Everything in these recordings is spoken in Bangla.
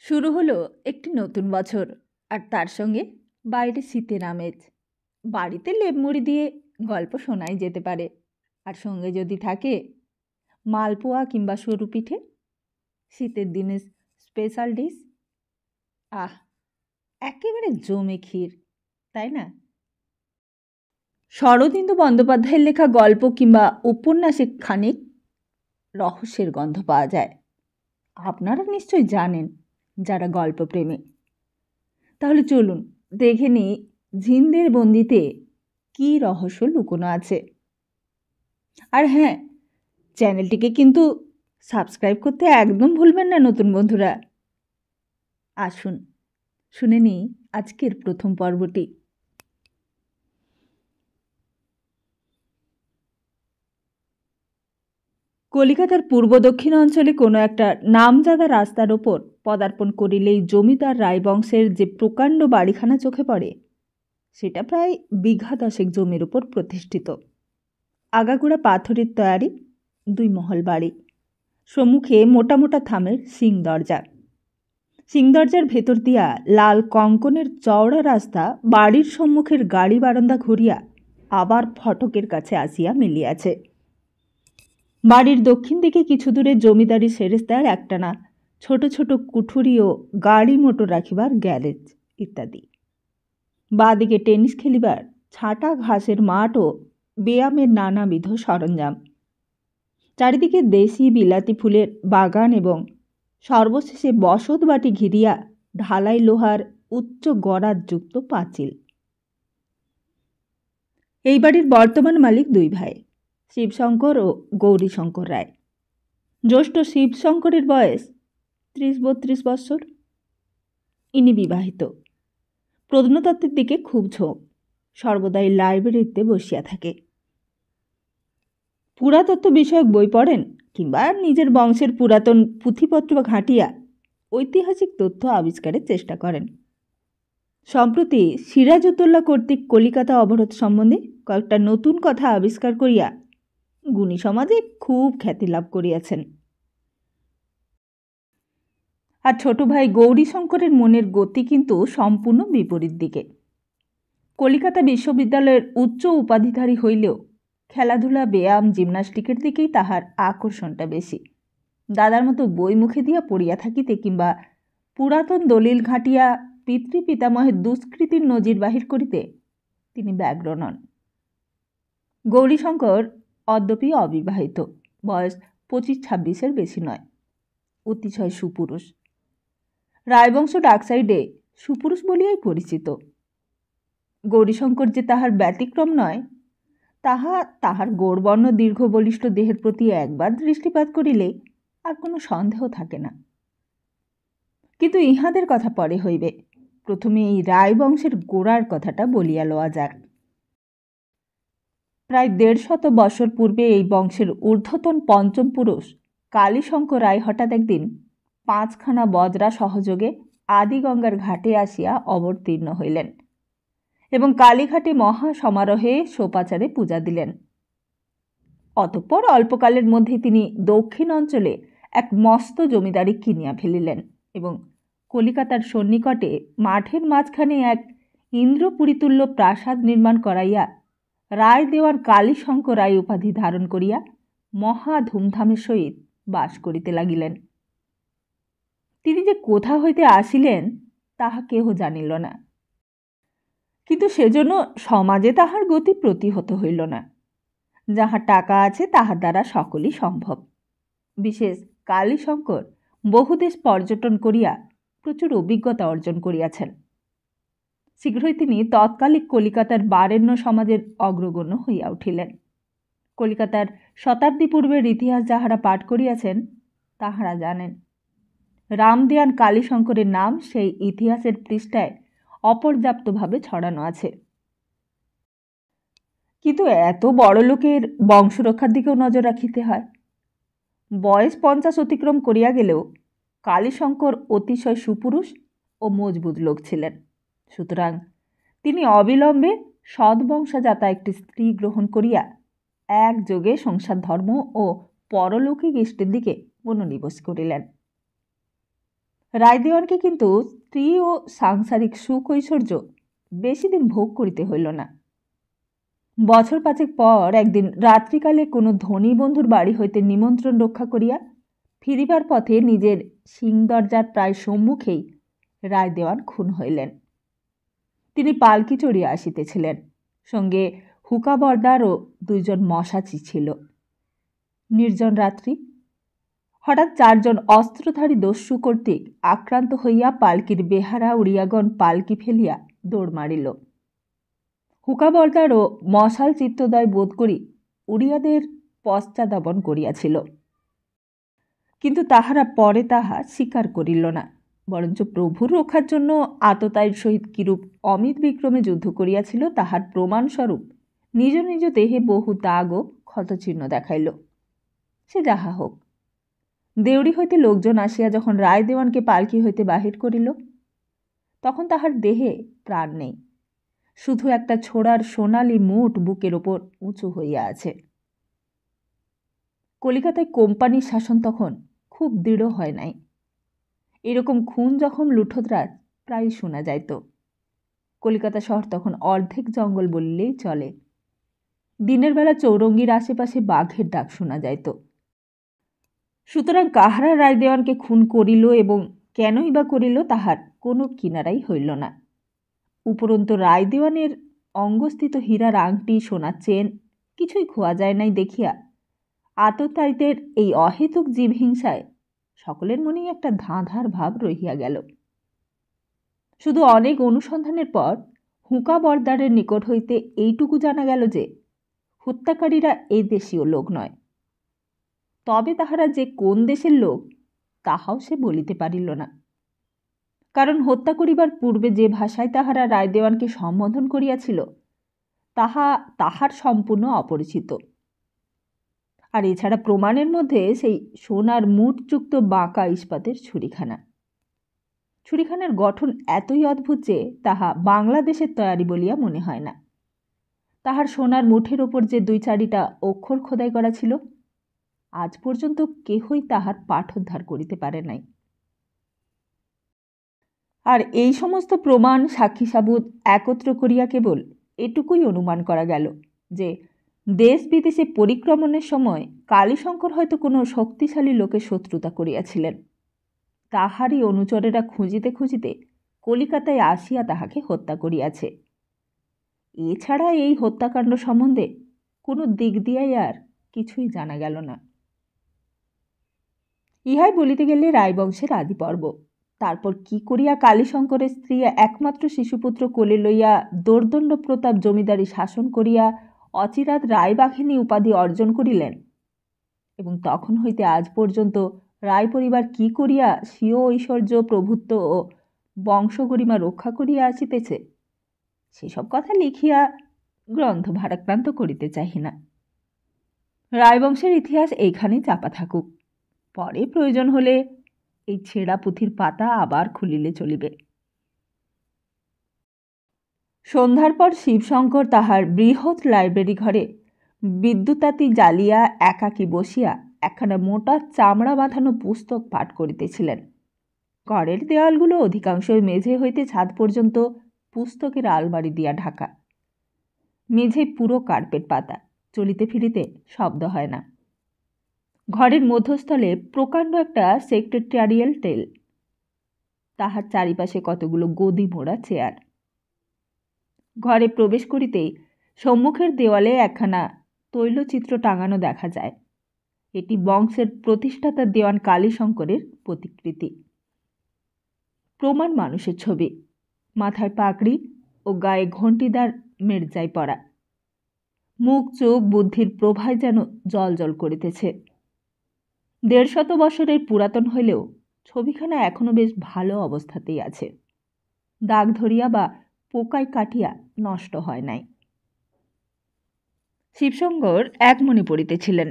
শুরু হলো একটি নতুন বছর, আর তার সঙ্গে বাইরে শীতের আমেজ। বাড়িতে লেপমুড়ি দিয়ে গল্প শোনাই যেতে পারে, আর সঙ্গে যদি থাকে মালপোয়া কিংবা সরু পিঠে, শীতের দিনের স্পেশাল ডিশ। আহ, একেবারে জমে ক্ষীর, তাই না? শরদিন্দু বন্দ্যোপাধ্যায়ের লেখা গল্প কিংবা উপন্যাসে খানিক রহস্যের গন্ধ পাওয়া যায়। আপনারা নিশ্চয়ই জানেন, যারা গল্পপ্রেমী। তাহলে চলুন দেখে নিই জিনদের বন্দিতে কী রহস্য লুকোনো আছে। আর হ্যাঁ, চ্যানেলটিকে কিন্তু সাবস্ক্রাইব করতে একদম ভুলবেন না নতুন বন্ধুরা। আসুন শুনে নিই আজকের প্রথম পর্বটি। কলিকাতার পূর্ব দক্ষিণ অঞ্চলে কোনো একটা নামজাদা রাস্তার ওপর পদার্পণ করিলেই জমিদার রায়বংশের যে প্রকাণ্ড বাড়িখানা চোখে পড়ে, সেটা প্রায় বিঘা 10 জমির উপর প্রতিষ্ঠিত। আগাগোড়া পাথরের তৈয়ারি 2 মহল বাড়ি, সম্মুখে মোটা মোটা থামের সিং দরজা। সিং দরজার ভেতর দিয়া লাল কঙ্কনের চওড়া রাস্তা বাড়ির সম্মুখের গাড়ি বারান্দা ঘুরিয়া আবার ফটকের কাছে আসিয়া মিলিয়াছে। বাড়ির দক্ষিণ দিকে কিছু দূরে জমিদারি সেরেস্তার একটানা ছোট ছোট কুঠুরি ও গাড়ি মোটর রাখিবার গ্যারেজ ইত্যাদি। বাঁদিকে টেনিস খেলিবার ছাটা ঘাসের মাঠ ও ব্যায়ামের নানাবিধ সরঞ্জাম। চারিদিকে দেশি বিলাতি ফুলের বাগান এবং সর্বশেষে বসত বাটি ঘিরিয়া ঢালাই লোহার উচ্চ গড়াযুক্ত পাঁচিল। এই বাড়ির বর্তমান মালিক 2 ভাই, শিবশঙ্কর ও গৌরীশঙ্কর রায়। জ্যেষ্ঠ শিবশঙ্করের বয়স 30-32 বৎসর। ইনি বিবাহিত, প্রত্নতত্ত্বের দিকে খুব ঝোঁক, সর্বদাই লাইব্রেরিতে বসিয়া থাকে। পুরাতত্ত্ব বিষয়ক বই পড়েন কিংবা নিজের বংশের পুরাতন পুঁথিপত্র ঘাঁটিয়া ঐতিহাসিক তথ্য আবিষ্কারের চেষ্টা করেন। সম্প্রতি সিরাজউদ্দৌলা কর্তৃক কলিকাতা অবরোধ সম্বন্ধে কয়েকটা নতুন কথা আবিষ্কার করিয়া গুণী সমাজে খুব খ্যাতি লাভ করিয়াছেন। আর ছোট ভাই গৌরীশঙ্করের মনের গতি কিন্তু সম্পূর্ণ বিপরীত দিকে। কলিকাতা বিশ্ববিদ্যালয়ের উচ্চ উপাধিধারী হইলেও খেলাধুলা, ব্যায়াম, জিমনাস্টিকের দিকেই তাহার আকর্ষণটা বেশি। দাদার মতো বই মুখে দিয়া পড়িয়া থাকিতে কিংবা পুরাতন দলিল ঘাঁটিয়া পিতৃপিতামহের দুষ্কৃতির নজির বাহির করিতে তিনি ব্যগ্র নন। গৌরীশঙ্কর অদ্যপি অবিবাহিত, বয়স 25-26-এর বেশি নয়, অতিশয় সুপুরুষ। রায়বংশ ডাকসাইডে সুপুরুষ বলিয়াই পরিচিত। গৌরীশঙ্কর যে তাহার ব্যতিক্রম নয়, তাহার গৌরবর্ণ দীর্ঘ বলিষ্ঠ দেহের প্রতি একবার দৃষ্টিপাত করিলে আর কোনো সন্দেহ থাকে না। কিন্তু ইহাদের কথা পরে হইবে, প্রথমে এই রায়বংশের গোড়ার কথাটা বলিয়া লওয়া যাক। প্রায় 150 বছর পূর্বে এই বংশের ঊর্ধ্বতন পঞ্চম পুরুষ কালীশঙ্কর রায় হঠাৎ একদিন 5খানা বজরা সহযোগে আদিগঙ্গার ঘাটে আসিয়া অবতীর্ণ হইলেন এবং কালীঘাটে মহা সমারোহে সোপাচারে পূজা দিলেন। অতঃপর অল্পকালের মধ্যে তিনি দক্ষিণ অঞ্চলে এক মস্ত জমিদারি কিনিয়া ফেলিলেন এবং কলিকাতার সন্নিকটে মাঠের মাঝখানে এক ইন্দ্রপুরীতুল্য প্রাসাদ নির্মাণ করাইয়া রায় দেওয়ার কালীশঙ্কর রায় উপাধি ধারণ করিয়া মহা ধুমধামের সহিত বাস করিতে লাগিলেন। তিনি যে কোথা হইতে আসিলেন তাহা কেহ জানিল না, কিন্তু সেজন্য সমাজে তাহার গতি প্রতিহত হইল না। যাহার টাকা আছে তাহার দ্বারা সকলই সম্ভব। বিশেষ কালীশঙ্কর বহুদেশ পর্যটন করিয়া প্রচুর অভিজ্ঞতা অর্জন করিয়াছেন। শীঘ্রই তিনি তৎকালিক কলিকাতার বারেণ্য সমাজের অগ্রগণ্য হইয়া উঠিলেন। কলিকাতার শতাব্দী পূর্বের ইতিহাস যাহারা পাঠ করিয়াছেন তাহারা জানেন, রামদেয়ান কালীশঙ্করের নাম সেই ইতিহাসের পৃষ্ঠায় অপর্যাপ্তভাবে ছড়ানো আছে। কিন্তু এত বড় লোকের বংশরক্ষার দিকেও নজর রাখিতে হয়। বয়স 50 অতিক্রম করিয়া গেলেও কালীশঙ্কর অতিশয় সুপুরুষ ও মজবুত লোক ছিলেন। সুতরাং তিনি অবিলম্বে সদ্বংশজাতা একটি স্ত্রী গ্রহণ করিয়া একযোগে সংসার ধর্ম ও পরলৌকিক ইষ্টের দিকে মনোনিবেশ করিলেন। রায়দেওয়ানকে কিন্তু স্ত্রী ও সাংসারিক সুখ ঐশ্বর্য বেশি দিন ভোগ করিতে হইল না। বছর 5 পর একদিন রাত্রিকালে কোনো ধনী বন্ধুর বাড়ি হইতে নিমন্ত্রণ রক্ষা করিয়া ফিরিবার পথে নিজের সিংদরজার প্রায় সম্মুখেই রায়দেওয়ান খুন হইলেন। তিনি পালকি চড়িয়া আসিতেছিলেন, সঙ্গে হুকাবর্দার ও 2 জন মশাচি ছিল। নির্জন রাত্রি, হঠাৎ 4 জন অস্ত্রধারী দস্যু কর্তৃক আক্রান্ত হইয়া পালকির বেহারা উড়িয়াগণ পালকি ফেলিয়া দৌড় মারিল। হুকাবর্দার ও মশাল চিত্তদয় বোধ করি উড়িয়াদের পশ্চাদাবন করিয়াছিল, কিন্তু তাহারা পরে তাহা স্বীকার করিল না, বরঞ্চ প্রভুর রক্ষার জন্য আততায়ীর সহিত কিরূপ অমিত বিক্রমে যুদ্ধ করিয়াছিল তাহার প্রমাণস্বরূপ নিজ নিজ দেহে বহু দাগ ও ক্ষতচিহ্ন দেখাইল। সে যাহা হোক, দেউড়ি হইতে লোকজন আসিয়া যখন রায়দেওয়ানকে পালকি হইতে বাহির করিল, তখন তাহার দেহে প্রাণ নেই, শুধু একটা ছোড়ার সোনালি মুঠ বুকের ওপর উঁচু হইয়া আছে। কলিকাতায় কোম্পানির শাসন তখন খুব দৃঢ় হয় নাই। এরকম খুন যখন লুঠোতরাজ প্রায় শোনা যাইত। কলিকাতা শহর তখন অর্ধেক জঙ্গল বললেই চলে। দিনের বেলা চৌরঙ্গির আশেপাশে বাঘের ডাক শোনা যাইত। সুতরাং কাহারা রায়দেওয়ানকে খুন করিল এবং কেনই বা করিল তাহার কোনো কিনারাই হইল না। উপরন্তু রায়দেওয়ানের অঙ্গস্থিত হীরার আংটি, সোনার চেন কিছুই খোয়া যায় নাই দেখিয়া আততায়ীদের এই অহেতুক জীবহিংসায় সকলের মনেই একটা ধাঁধার ভাব রহিয়া গেল। শুধু অনেক অনুসন্ধানের পর হুকাবর্দারের নিকট হইতে এইটুকু জানা গেল যে হত্যাকারীরা এই দেশীয় লোক নয়। তবে তাহারা যে কোন দেশের লোক তাহাও সে বলিতে পারিল না, কারণ হত্যা করিবার পূর্বে যে ভাষায় তাহারা রায়দেওয়ানকে সম্বোধন করিয়াছিল তাহা তাহার সম্পূর্ণ অপরিচিত। আর এছাড়া প্রমাণের মধ্যে সেই সোনার মুঠযুক্ত বাঁকা ইস্পাতের ছুরিখানার গঠন এতই অদ্ভুত যে তাহা বাংলাদেশের তৈয়ারি বলিয়া মনে হয় না। তাহার সোনার মুঠের ওপর যে 2-4টা অক্ষর খোদাই করা ছিল, আজ পর্যন্ত কেহই তাহার পাঠোদ্ধার করিতে পারে নাই। আর এই সমস্ত প্রমাণ, সাক্ষী সাবুত একত্র করিয়া কেবল এটুকুই অনুমান করা গেল যে দেশ বিদেশে পরিক্রমণের সময় কালীশঙ্কর হয়তো কোনো শক্তিশালী লোকের শত্রুতা করিয়াছিলেন। তাহারই অনুচরেরা খুঁজিতে খুঁজিতে কলিকাতায় আসিয়া তাহাকে হত্যা করিয়াছে। এছাড়া এই হত্যাকাণ্ড সম্বন্ধে কোনো দিক দিয়াই আর কিছুই জানা গেল না। ইহাই বলিতে গেলে রায়বংশের আদি পর্ব। তারপর কি করিয়া কালীশঙ্করের স্ত্রী একমাত্র শিশুপুত্র কোলে লইয়া দোর্দণ্ড প্রতাপ জমিদারি শাসন করিয়া অচিরাৎ রায়বাঘিনী উপাধি অর্জন করিলেন, এবং তখন হইতে আজ পর্যন্ত রায় পরিবার কি করিয়া স্বীয় ঐশ্বর্য, প্রভুত্ব ও বংশগরিমা রক্ষা করিয়া আসিতেছে, সেসব কথা লিখিয়া গ্রন্থ ভারাক্রান্ত করিতে চাহি না। রায়বংশের ইতিহাস এইখানেই চাপা থাকুক। পরে প্রয়োজন হলে এই ছেঁড়া পুঁথির পাতা আবার খুলিলে চলিবে। সন্ধ্যার পর শিবশঙ্কর তাহার বৃহৎ লাইব্রেরি ঘরে বিদ্যুতাতি জ্বালিয়া একাকী বসিয়া একখানা মোটা চামড়া বাঁধানো পুস্তক পাঠ করিতেছিলেন। ঘরের দেওয়ালগুলো অধিকাংশই মেঝে হইতে ছাদ পর্যন্ত পুস্তকের আলমারি দিয়া ঢাকা। মেঝে পুরো কার্পেট পাতা, চলিতে ফিরিতে শব্দ হয় না। ঘরের মধ্যস্থলে প্রকাণ্ড একটা সেক্রেটারিয়াল টেল, তাহার চারিপাশে কতগুলো গদি মোড়া চেয়ার। ঘরে প্রবেশ করিতেই সম্মুখের দেওয়ালে একখানা তৈলচিত্র টাঙানো দেখা যায়। এটি বংশের প্রতিষ্ঠাতা দেওয়ান কালীশঙ্করের প্রতিকৃতি। প্রমাণ মানুষের ছবি, মাথায় পাগড়ি ও গায়ে ঘণ্টিদার মেরজাই পরা। মুখ চোখ বুদ্ধির প্রভায় যেন জল জল করিতেছে। 150 বছরের পুরাতন হইলেও ছবিখানা এখনো বেশ ভালো অবস্থাতেই আছে। দাগ ধরিয়া বা পোকায় কাটিয়া নষ্ট হয় নাই। শিবশঙ্কর এক মনে পড়িতেছিলেন।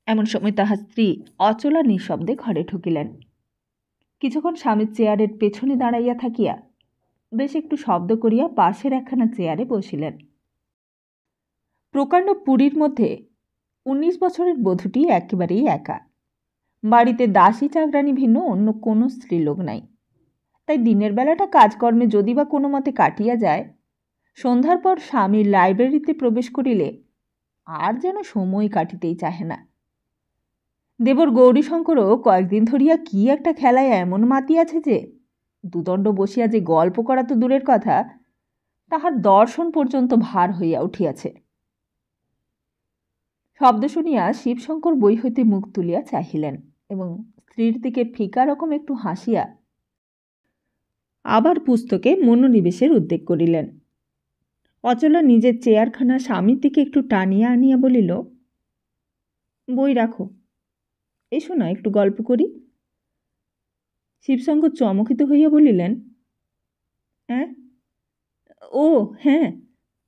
এমন সময় তাহার স্ত্রী অচলা নিঃশব্দে ঘরে ঢুকিলেন। কিছুক্ষণ স্বামীর চেয়ারের পেছনে দাঁড়াইয়া থাকিয়া বেশ একটু শব্দ করিয়া পাশের একখানা চেয়ারে বসিলেন। প্রকাণ্ড পুরীর মধ্যে 19 বছরের বধূটি একেবারেই একা। বাড়িতে দাসী চাকরানী ভিন্ন অন্য কোনো স্ত্রীলোক নাই। তাই দিনের বেলাটা কাজকর্মে যদি বা কোনো মতে কাটিয়া যায়, সন্ধ্যার পর স্বামীর লাইব্রেরিতে প্রবেশ করিলে আর যেন সময় কাটিতেই চাহে না। দেবর গৌরীশঙ্করও কয়েকদিন ধরিয়া কি একটা খেলায় এমন মাতিয়াছে যে দুদণ্ড বসিয়া যে গল্প করা তো দূরের কথা, তাহার দর্শন পর্যন্ত ভার হইয়া উঠিয়াছে। শব্দ শুনিয়া শিবশঙ্কর বই হইতে মুখ তুলিয়া চাহিলেন এবং স্ত্রীর দিকে ফিকা রকম একটু হাসিয়া আবার পুস্তকে মনোনিবেশের উদ্যোগ করিলেন। অচলা নিজের চেয়ারখানা স্বামীর দিকে একটু টানিয়া আনিয়া বলিল, বই রাখো, এসো না একটু গল্প করি। শিবশঙ্কর চমকিত হইয়া বলিলেন, হ্যাঁ, ও হ্যাঁ,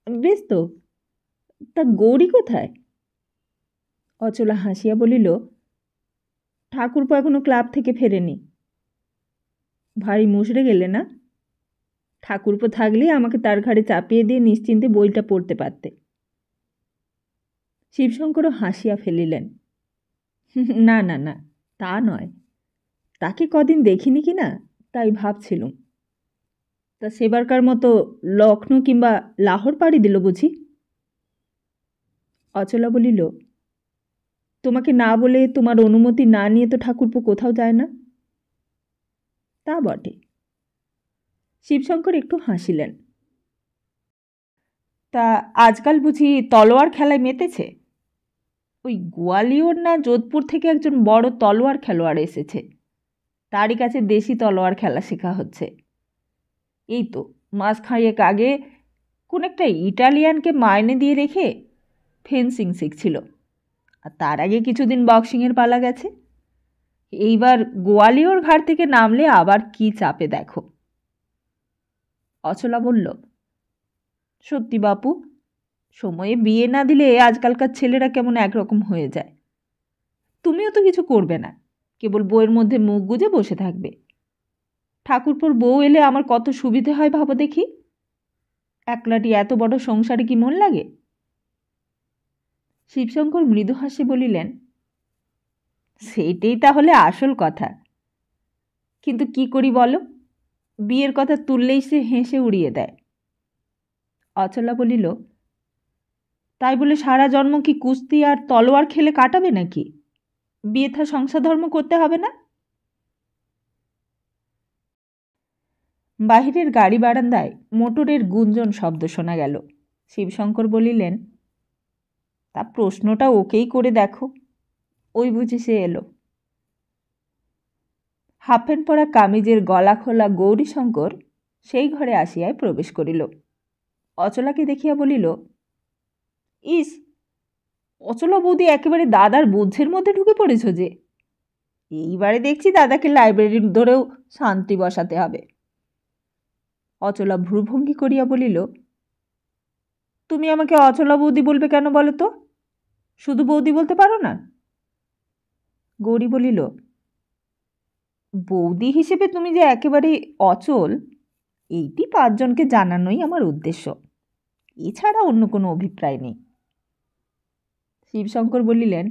বেশ তো, তা গৌরী কোথায়? অচলা হাসিয়া বলিল, ঠাকুরপো এখনো ক্লাব থেকে ফেরেনি। ভারী মুষড়ে গেলে না? ঠাকুরপো থাকলে আমাকে তার ঘাড়ে চাপিয়ে দিয়ে নিশ্চিন্তে বইটা পড়তে পারতে। শিবশঙ্করও হাসিয়া ফেলিলেন, না না না, তা নয়, তাকে কদিন দেখিনি কি না, তাই ভাবছিলুম। তা সেবারকার মতো লখনৌ কিংবা লাহোর পাড়ি দিল বুঝি? অচলা বলিল, তোমাকে না বলে, তোমার অনুমতি না নিয়ে তো ঠাকুরপো কোথাও যায় না। তা বটে। শিবশঙ্কর একটু হাসিলেন। তা আজকাল বুঝি তলোয়ার খেলায় মেতেছে? ওই গোয়ালিয়র না যোধপুর থেকে একজন বড় তলোয়ার খেলোয়াড় এসেছে, তারই কাছে দেশি তলোয়ার খেলা শেখা হচ্ছে। এই তো মাস খাঁয়েক আগে কোন একটা ইটালিয়ানকে মাইনে দিয়ে রেখে ফেন্সিং শিখছিল, আর তার আগে কিছুদিন বক্সিংয়ের পালা গেছে। এইবার গোয়ালিয়র ঘাট থেকে নামলে আবার কি চাপে দেখো। অচলা বলল, সত্যি বাপু, সময়ে বিয়ে না দিলে আজকালকার ছেলেরা কেমন একরকম হয়ে যায়। তুমিও তো কিছু করবে না, কেবল বউয়ের মধ্যে মুখ গুজে বসে থাকবে। ঠাকুরপোর বউ এলে আমার কত সুবিধে হয় ভাবো দেখি। একলাটি এত বড় সংসারে কি মন লাগে? শিবশঙ্কর মৃদু হাসি বলিলেন, সেইটাই তাহলে আসল কথা। কিন্তু কি করি বলো, বিয়ের কথা তুললেই সে হেসে উড়িয়ে দেয়। অচলা বলিল, তাই বলে সারা জন্ম কি কুস্তি আর তলোয়ার খেলে কাটাবে নাকি? বিয়ে থা সংসার ধর্ম করতে হবে না? বাহিরের গাড়ি বারান্দায় মোটরের গুঞ্জন শব্দ শোনা গেল। শিবশঙ্কর বলিলেন, তা প্রশ্নটা ওকেই করে দেখো, ওই বুঝি সে এলো। হাফ প্যান্ট পরা কামিজের গলা খোলা গৌরীশঙ্কর সেই ঘরে আসিয়ায় প্রবেশ করিল। অচলাকে দেখিয়া বলিল, ইস, অচলা বৌদি একেবারে দাদার বুদ্ধের মধ্যে ঢুকে পড়েছ যে। এইবারে দেখছি দাদাকে লাইব্রেরির ধরেও শান্তি বসাতে হবে। অচলা ভ্রুভঙ্গি করিয়া বলিল, তুমি আমাকে অচলা বৌদি বলবে কেন বলো তো? শুধু বৌদি বলতে পারো না? গৌরী বলিল, বৌদি হিসেবে তুমি যে একেবারে অচল, এইটি 5 জনকে জানানোই আমার উদ্দেশ্য, এছাড়া অন্য কোনো অভিপ্রায় নেই। শিবশঙ্কর বলিলেন,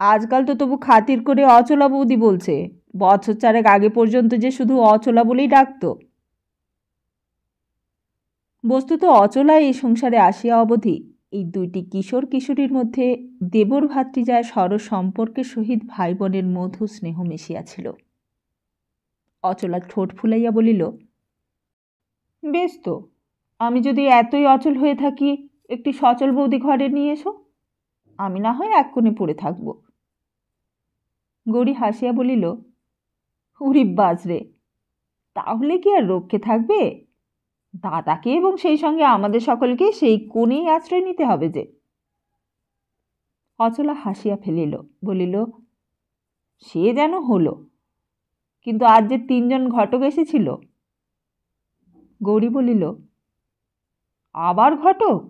আজকাল তো তবু খাতির করে অচলা বৌদি বলছে, বছর 4 আগে পর্যন্ত যে শুধু অচলা বলেই ডাকত। বস্তুত অচলা এই সংসারে আসিয়া অবধি এই 2টি কিশোর কিশোরীর মধ্যে দেবর ভাতৃজায় সরস সম্পর্কের সহিত ভাই বোনের মধু স্নেহ মিশিয়াছিল। অচলা ঠোঁট ফুলাইয়া বলিল, বেশ তো, আমি যদি এতই অচল হয়ে থাকি, একটি সচল বৌদি ঘরে নিয়ে এসো, আমি না হয় এক কোণে পড়ে থাকব। গৌরী হাসিয়া বলিল, উরি বাজরে, তাহলে কি আর রক্ষে থাকবে? দাদাকে এবং সেই সঙ্গে আমাদের সকলকে সেই কোণেই আশ্রয় নিতে হবে যে। অচলা হাসিয়া ফেলিল, বলিল, সে যেন হলো, কিন্তু আজ যে 3 জন ঘটক এসেছিল। গৌরী বলিল, আবার ঘটক?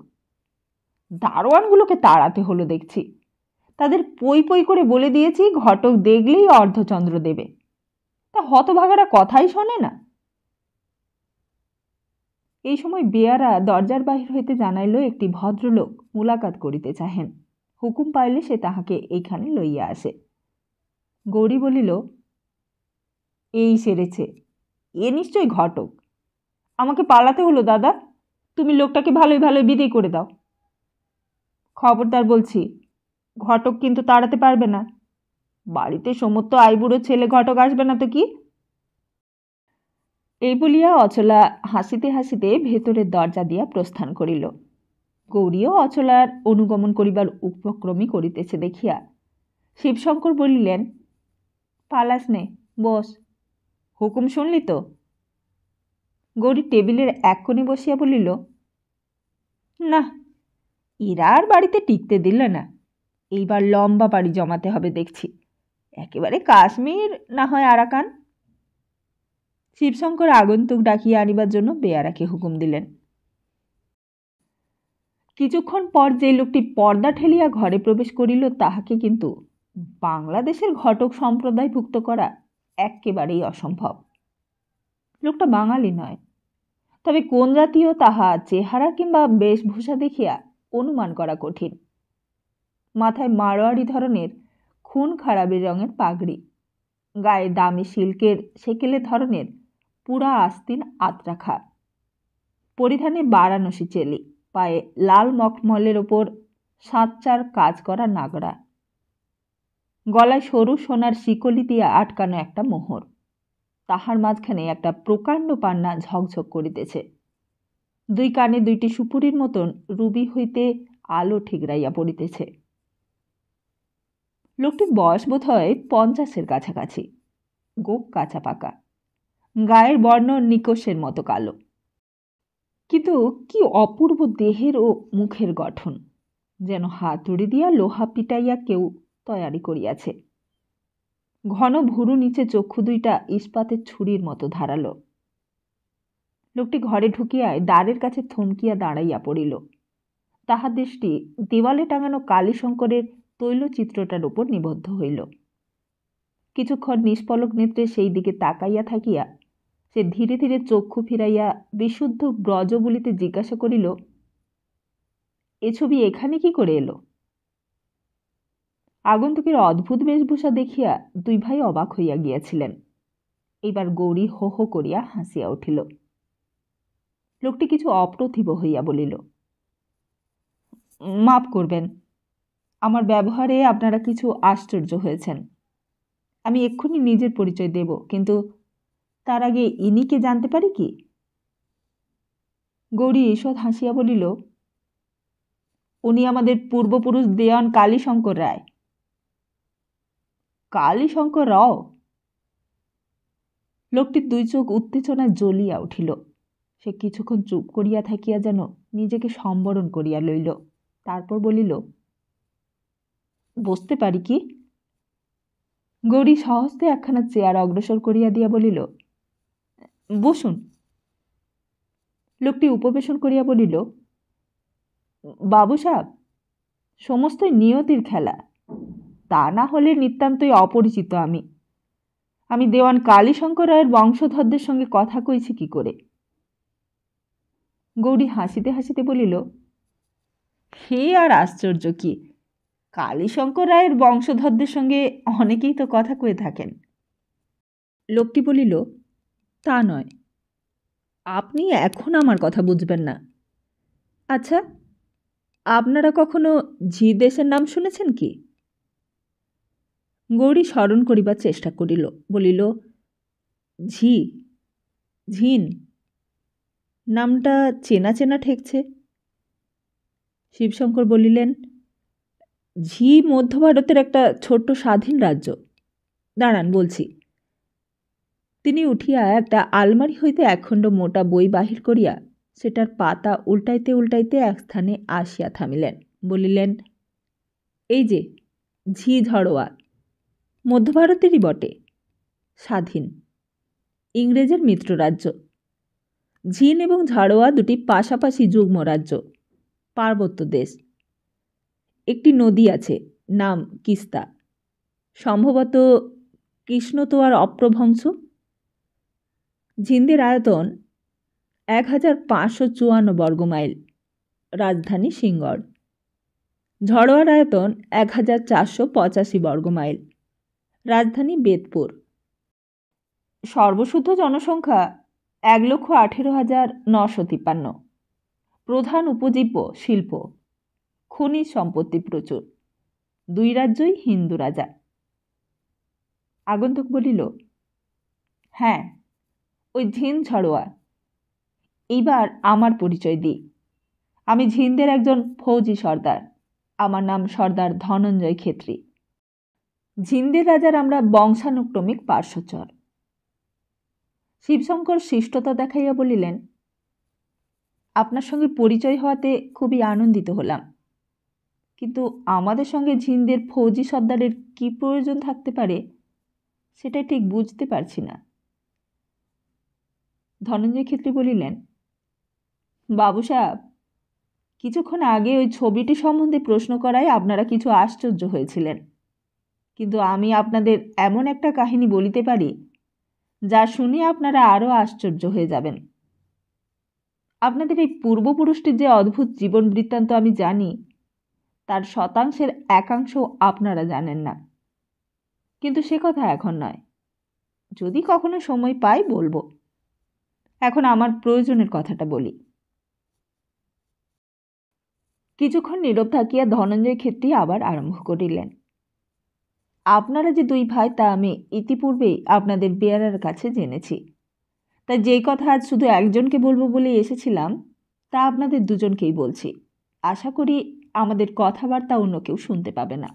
দারোয়ানগুলোকে তাড়াতে হলো দেখছি। তাদের পই পই করে বলে দিয়েছি ঘটক দেখলেই অর্ধচন্দ্র দেবে, তা হতভাগারা কথাই শোনে না। এই সময় বেয়ারা দরজার বাহির হইতে জানাইল একটি ভদ্রলোক মুলাকাত করিতে চাহেন, হুকুম পাইলে সে তাহাকে এইখানে লইয়া আসে। গৌরী বলিল, এই সেরেছে, এ নিশ্চয়ই ঘটক। আমাকে পালাতে হলো দাদা, তুমি লোকটাকে ভালোই ভালোই বিদায় করে দাও। খবরদার বলছি, ঘটক কিন্তু তাড়াতে পারবে না। বাড়িতে সমস্ত আইবুড়ো ছেলে ঘটক আসবে না তো কি? এই বলিয়া অচলা হাসিতে হাসিতে ভেতরের দরজা দিয়া প্রস্থান করিল। গৌরীও অচলার অনুগমন করিবার উপক্রমই করিতেছে দেখিয়া শিবশঙ্কর বলিলেন, পালাস নে, বস। হুকুম শুনলি তো? গৌরী টেবিলের এক কোণে বসিয়া বলিল, না, এরা আর বাড়িতে টিকতে দিল না। এইবার লম্বা বাড়ি জমাতে হবে দেখছি, একেবারে কাশ্মীর না হয় আরাকান। শিবশঙ্কর আগন্তুক ডাকিয়া আনিবার জন্য বেয়ারাকে হুকুম দিলেন। কিছুক্ষণ পর যে লোকটি পর্দা ঠেলিয়া ঘরে প্রবেশ করিল তাহাকে কিন্তু বাংলাদেশের ঘটক সম্প্রদায়ভুক্ত করা একেবারেই অসম্ভব। লোকটা বাঙালি নয়, তবে কোন জাতীয় তাহা চেহারা কিংবা বেশভূষা দেখিয়া অনুমান করা কঠিন। মাথায় মারোয়ারি ধরনের খুন খারাপি রঙের পাগড়ি, গায়ে দামি সিল্কের সেকেলে ধরনের পুরা আস্তিন আত্রাখা, পরিধানে বারাণসী চেলি, পায়ে লাল মখমলের ওপর ৭-৪ কাজ করা নাগরা, গলায় সরু সোনার শিকলি দিয়া আটকানো একটা মোহর, তাহার মাঝখানে একটা প্রকাণ্ড পান্না ঝকঝক করিতেছে। 2 কানে 2টি সুপুরির মতন রুবি হইতে আলো ঠিকরাইয়া পড়িতেছে। লোকটির বয়স বোধ হয় 50-এর কাছাকাছি, গোঁফ কাঁচা পাকা, গায়ের বর্ণ নিকোষের মতো কালো, কিন্তু কি অপূর্ব দেহের ও মুখের গঠন, যেন হাতুড়ি দিয়া লোহা পিটাইয়া কেউ তৈয়ারি করিয়াছে। ঘন ভুরু নিচে চক্ষু 2টা ইস্পাতের ছুরির মতো ধারালো। লোকটি ঘরে ঢুকিয়ায় দ্বারের কাছে থমকিয়া দাঁড়াইয়া পড়িল। তাহার দৃষ্টি দেওয়ালে টাঙানো কালীশঙ্করের তৈলচিত্রটার উপর নিবদ্ধ হইল। কিছুক্ষণ নিষ্পলক নেত্রে সেই দিকে তাকাইয়া থাকিয়া সে ধীরে ধীরে চক্ষু ফিরাইয়া বিশুদ্ধ ব্রজ বলিতে জিজ্ঞাসা করিল, এ ছবি এখানে কি করে এলো? আগন্তুকের অদ্ভুত বেশভূষা দেখিয়া 2 ভাই অবাক হইয়া গিয়াছিলেন। এইবার গৌরী হো হো করিয়া হাসিয়া উঠিল। লোকটি কিছু অপ্রতিভ হইয়া বলিল, মাপ করবেন, আমার ব্যবহারে আপনারা কিছু আশ্চর্য হয়েছেন। আমি এক্ষুনি নিজের পরিচয় দেব, কিন্তু তার আগে ইনিকে জানতে পারি কি? গৌরী ঈষৎ হাসিয়া বলিল, উনি আমাদের পূর্বপুরুষ দেওয়ান কালীশঙ্কর রায়। কালীশঙ্কর রাও? লোকটির 2 চোখ উত্তেজনায় জ্বলিয়া উঠিল। সে কিছুক্ষণ চুপ করিয়া থাকিয়া যেন নিজেকে সম্বরণ করিয়া লইল। তারপর বলিল, বসতে পারি কি? গৌরী সহস্তে একখানা চেয়ার অগ্রসর করিয়া দিয়া বলিল, বসুন। লোকটি উপবেশন করিয়া বলিল, বাবু সাহেব, সমস্তই নিয়তির খেলা, তা না হলে নিতান্তই অপরিচিত আমি দেওয়ান কালীশঙ্কর রায়ের বংশধরদের সঙ্গে কথা কইছি কি করে? গৌরী হাসিতে হাসিতে বলিল, হে আর আশ্চর্য কি, কালীশঙ্কর রায়ের বংশধরদের সঙ্গে অনেকেই তো কথা কয়ে থাকেন। লোকটি বলিল, তা নয়, আপনি এখন আমার কথা বুঝবেন না। আচ্ছা, আপনারা কখনো ঝি দেশের নাম শুনেছেন কি? গৌরী স্মরণ করিবার চেষ্টা করিল, বলিল, ঝি, ঝিন, নামটা চেনা চেনা ঠেকছে। শিবশঙ্কর বলিলেন, ঝি মধ্য ভারতের একটা ছোট্ট স্বাধীন রাজ্য। দাঁড়ান বলছি। তিনি উঠিয়া একটা আলমারি হইতে একখণ্ড মোটা বই বাহির করিয়া সেটার পাতা উল্টাইতে উল্টাইতে এক স্থানে আসিয়া থামিলেন। বলিলেন, এই যে ঝি ঝড়োয়া, মধ্য ভারতেরই বটে, স্বাধীন, ইংরেজের মিত্ররাজ্য। ঝিন এবং ঝাড়োয়া 2টি পাশাপাশি যুগ্ম রাজ্য, পার্বত্য দেশ। একটি নদী আছে, নাম কিস্তা, সম্ভবত কৃষ্ণতোয়ার অপ্রভংশ। ঝিন্দের আয়তন 1554 বর্গমাইল, রাজধানী সিঙ্গড়। ঝড়োয়ার আয়তন 1485 বর্গমাইল, রাজধানী বেদপুর। সর্বশুদ্ধ জনসংখ্যা 1,18,953। প্রধান উপজীব্য শিল্প, খনিজ সম্পত্তি প্রচুর। 2 রাজ্যই হিন্দু রাজা। আগন্তুক বলিল, হ্যাঁ, ওই ঝিন ঝড়োয়া। এইবার আমার পরিচয় দিই। আমি ঝিনদের একজন ফৌজি সর্দার। আমার নাম সর্দার ধনঞ্জয় খেত্রী। ঝিনদের রাজার আমরা বংশানুক্রমিক পার্শ্বচর। শিবশঙ্কর শিষ্টতা দেখাইয়া বলিলেন, আপনার সঙ্গে পরিচয় হওয়াতে খুবই আনন্দিত হলাম, কিন্তু আমাদের সঙ্গে ঝিনদের ফৌজি সর্দারের কি প্রয়োজন থাকতে পারে সেটাই ঠিক বুঝতে পারছি না। ধনঞ্জয় খেত্রী বলিলেন, বাবু সাহেব, কিছুক্ষণ আগে ওই ছবিটি সম্বন্ধে প্রশ্ন করায় আপনারা কিছু আশ্চর্য হয়েছিলেন, কিন্তু আমি আপনাদের এমন একটা কাহিনী বলিতে পারি যা শুনে আপনারা আরও আশ্চর্য হয়ে যাবেন। আপনাদের এই পূর্বপুরুষটির যে অদ্ভুত জীবন বৃত্তান্ত আমি জানি, তার শতাংশের একাংশ আপনারা জানেন না, কিন্তু সে কথা এখন নয়। যদি কখনো সময় পাই বলবো। এখন আমার প্রয়োজনের কথাটা বলি। কিছুক্ষণ নীরব থাকিয়া ধনঞ্জয় খেত্রী আবার আরম্ভ করিলেন, আপনারা যে 2 ভাই তা আমি ইতিপূর্বেই আপনাদের বেয়ারার কাছে জেনেছি। তাই যেই কথা আজ শুধু একজনকে বলবো বলে এসেছিলাম তা আপনাদের দুজনকেই বলছি। আশা করি আমাদের কথাবার্তা অন্য কেউ শুনতে পাবে না।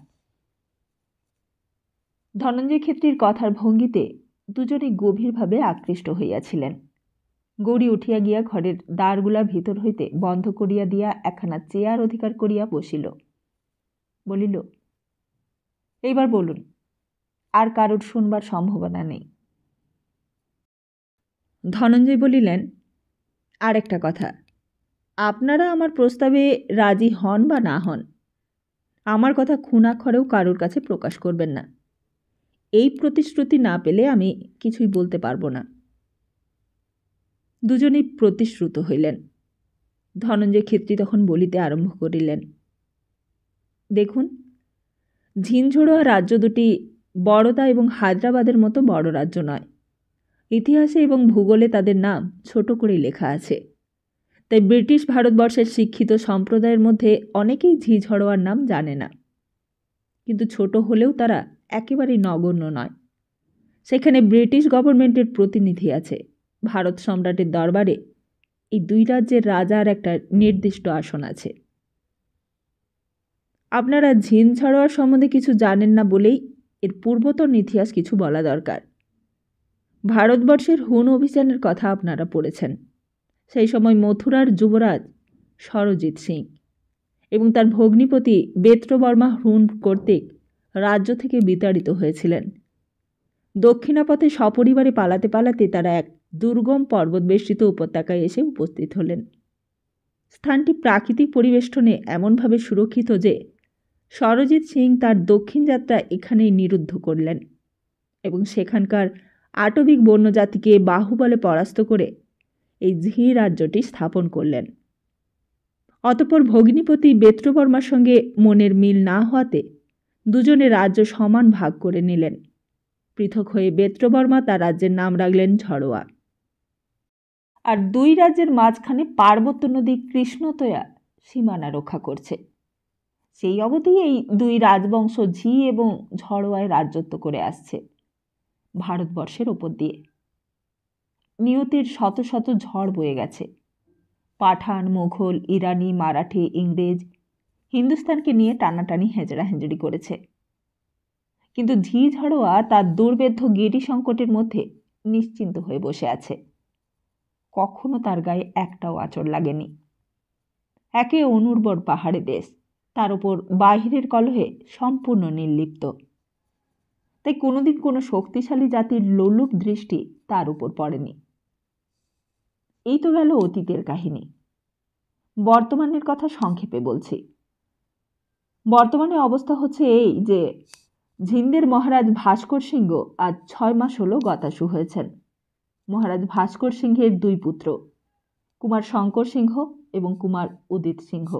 ধনঞ্জয় খেত্রীর কথার ভঙ্গিতে দুজনে গভীরভাবে আকৃষ্ট হইয়াছিলেন। গৌরী উঠিয়া গিয়া ঘরের দ্বারগুলা ভিতর হইতে বন্ধ করিয়া দিয়া একখানা চেয়ার অধিকার করিয়া বসিল। বলিল, এইবার বলুন, আর কারোর শুনবার সম্ভাবনা নেই। ধনঞ্জয় বলিলেন, আর একটা কথা, আপনারা আমার প্রস্তাবে রাজি হন বা না হন, আমার কথা খুনাক্ষরেও কারোর কাছে প্রকাশ করবেন না। এই প্রতিশ্রুতি না পেলে আমি কিছুই বলতে পারবো না। দুজনেই প্রতিশ্রুত হইলেন। ধনঞ্জয় খেত্রী তখন বলিতে আরম্ভ করিলেন, দেখুন, ঝিনঝড়োয়া রাজ্য দুটি বড়দা এবং হায়দ্রাবাদের মতো বড় রাজ্য নয়। ইতিহাসে এবং ভূগোলে তাদের নাম ছোট করেই লেখা আছে। তাই ব্রিটিশ ভারতবর্ষের শিক্ষিত সম্প্রদায়ের মধ্যে অনেকেই ঝিঝড়োয়ার নাম জানে না, কিন্তু ছোট হলেও তারা একেবারেই নগণ্য নয়। সেখানে ব্রিটিশ গভর্নমেন্টের প্রতিনিধি আছে। ভারত সম্রাটের দরবারে এই 2 রাজ্যের রাজার একটা নির্দিষ্ট আসন আছে। আপনারা ঝিনঝড়োয়ার সম্বন্ধে কিছু জানেন না বলেই এর পূর্বতন ইতিহাস কিছু বলা দরকার। ভারতবর্ষের হুন অভিযানের কথা আপনারা পড়েছেন। সেই সময় মথুরার যুবরাজ সরজিৎ সিং এবং তার ভগ্নিপতি বেত্রবর্মা হুন কর্তৃক রাজ্য থেকে বিতাড়িত হয়েছিলেন। দক্ষিণাপথে সপরিবারে পালাতে পালাতে তারা এক দুর্গম পর্বতবেষ্টিত উপত্যকায় এসে উপস্থিত হলেন। স্থানটি প্রাকৃতিক পরিবেষ্টনে এমনভাবে সুরক্ষিত যে সরজিৎ সিং তার দক্ষিণ যাত্রা এখানেই নিরুদ্ধ করলেন এবং সেখানকার আটবিক বন্যজাতিকে বাহুবলে পরাস্ত করে এই ঝি রাজ্যটি স্থাপন করলেন। অতঃপর ভগ্নিপতি বেত্রবর্মার সঙ্গে মনের মিল না হওয়াতে দুজনে রাজ্য সমান ভাগ করে নিলেন। পৃথক হয়ে বেত্রবর্মা তার রাজ্যের নাম রাখলেন ঝড়োয়া। আর 2 রাজ্যের মাঝখানে পার্বত্য নদী কৃষ্ণতয়া সীমানা রক্ষা করছে। সেই অবধি এই 2 রাজবংশ ঝি এবং ঝড়োয়ায় রাজত্ব করে আসছে ভারতবর্ষের ওপর দিয়ে। নিয়তির শত শত ঝড় বয়ে গেছে। পাঠান, মুঘল, ইরানি, মারাঠি, ইংরেজ হিন্দুস্তানকে নিয়ে টানাটানি হেঁচড়াহেঁচড়ি করেছে, কিন্তু ঝি ঝড়োয়া তার দুর্বেদ্য গিরি সংকটের মধ্যে নিশ্চিন্ত হয়ে বসে আছে। কখনো তার গায়ে একটাও আঁচড় লাগেনি। একে অনুর্বর পাহাড়ে দেশ, তার উপর বাহিরের কলহে সম্পূর্ণ নির্লিপ্ত। তাই কোনোদিন কোনো শক্তিশালী জাতির লোলুপ দৃষ্টি তার উপর পড়েনি। এই তো গেল অতীতের কাহিনী। বর্তমানের কথা সংক্ষেপে বলছি। বর্তমানে অবস্থা হচ্ছে এই যে ঝিনদের মহারাজ ভাস্কর সিংহ আজ 6 মাস হলো গতাসু হয়েছেন। মহারাজ ভাস্কর সিংহের 2 পুত্র, কুমার শঙ্কর সিংহ এবং কুমার উদিত সিংহ।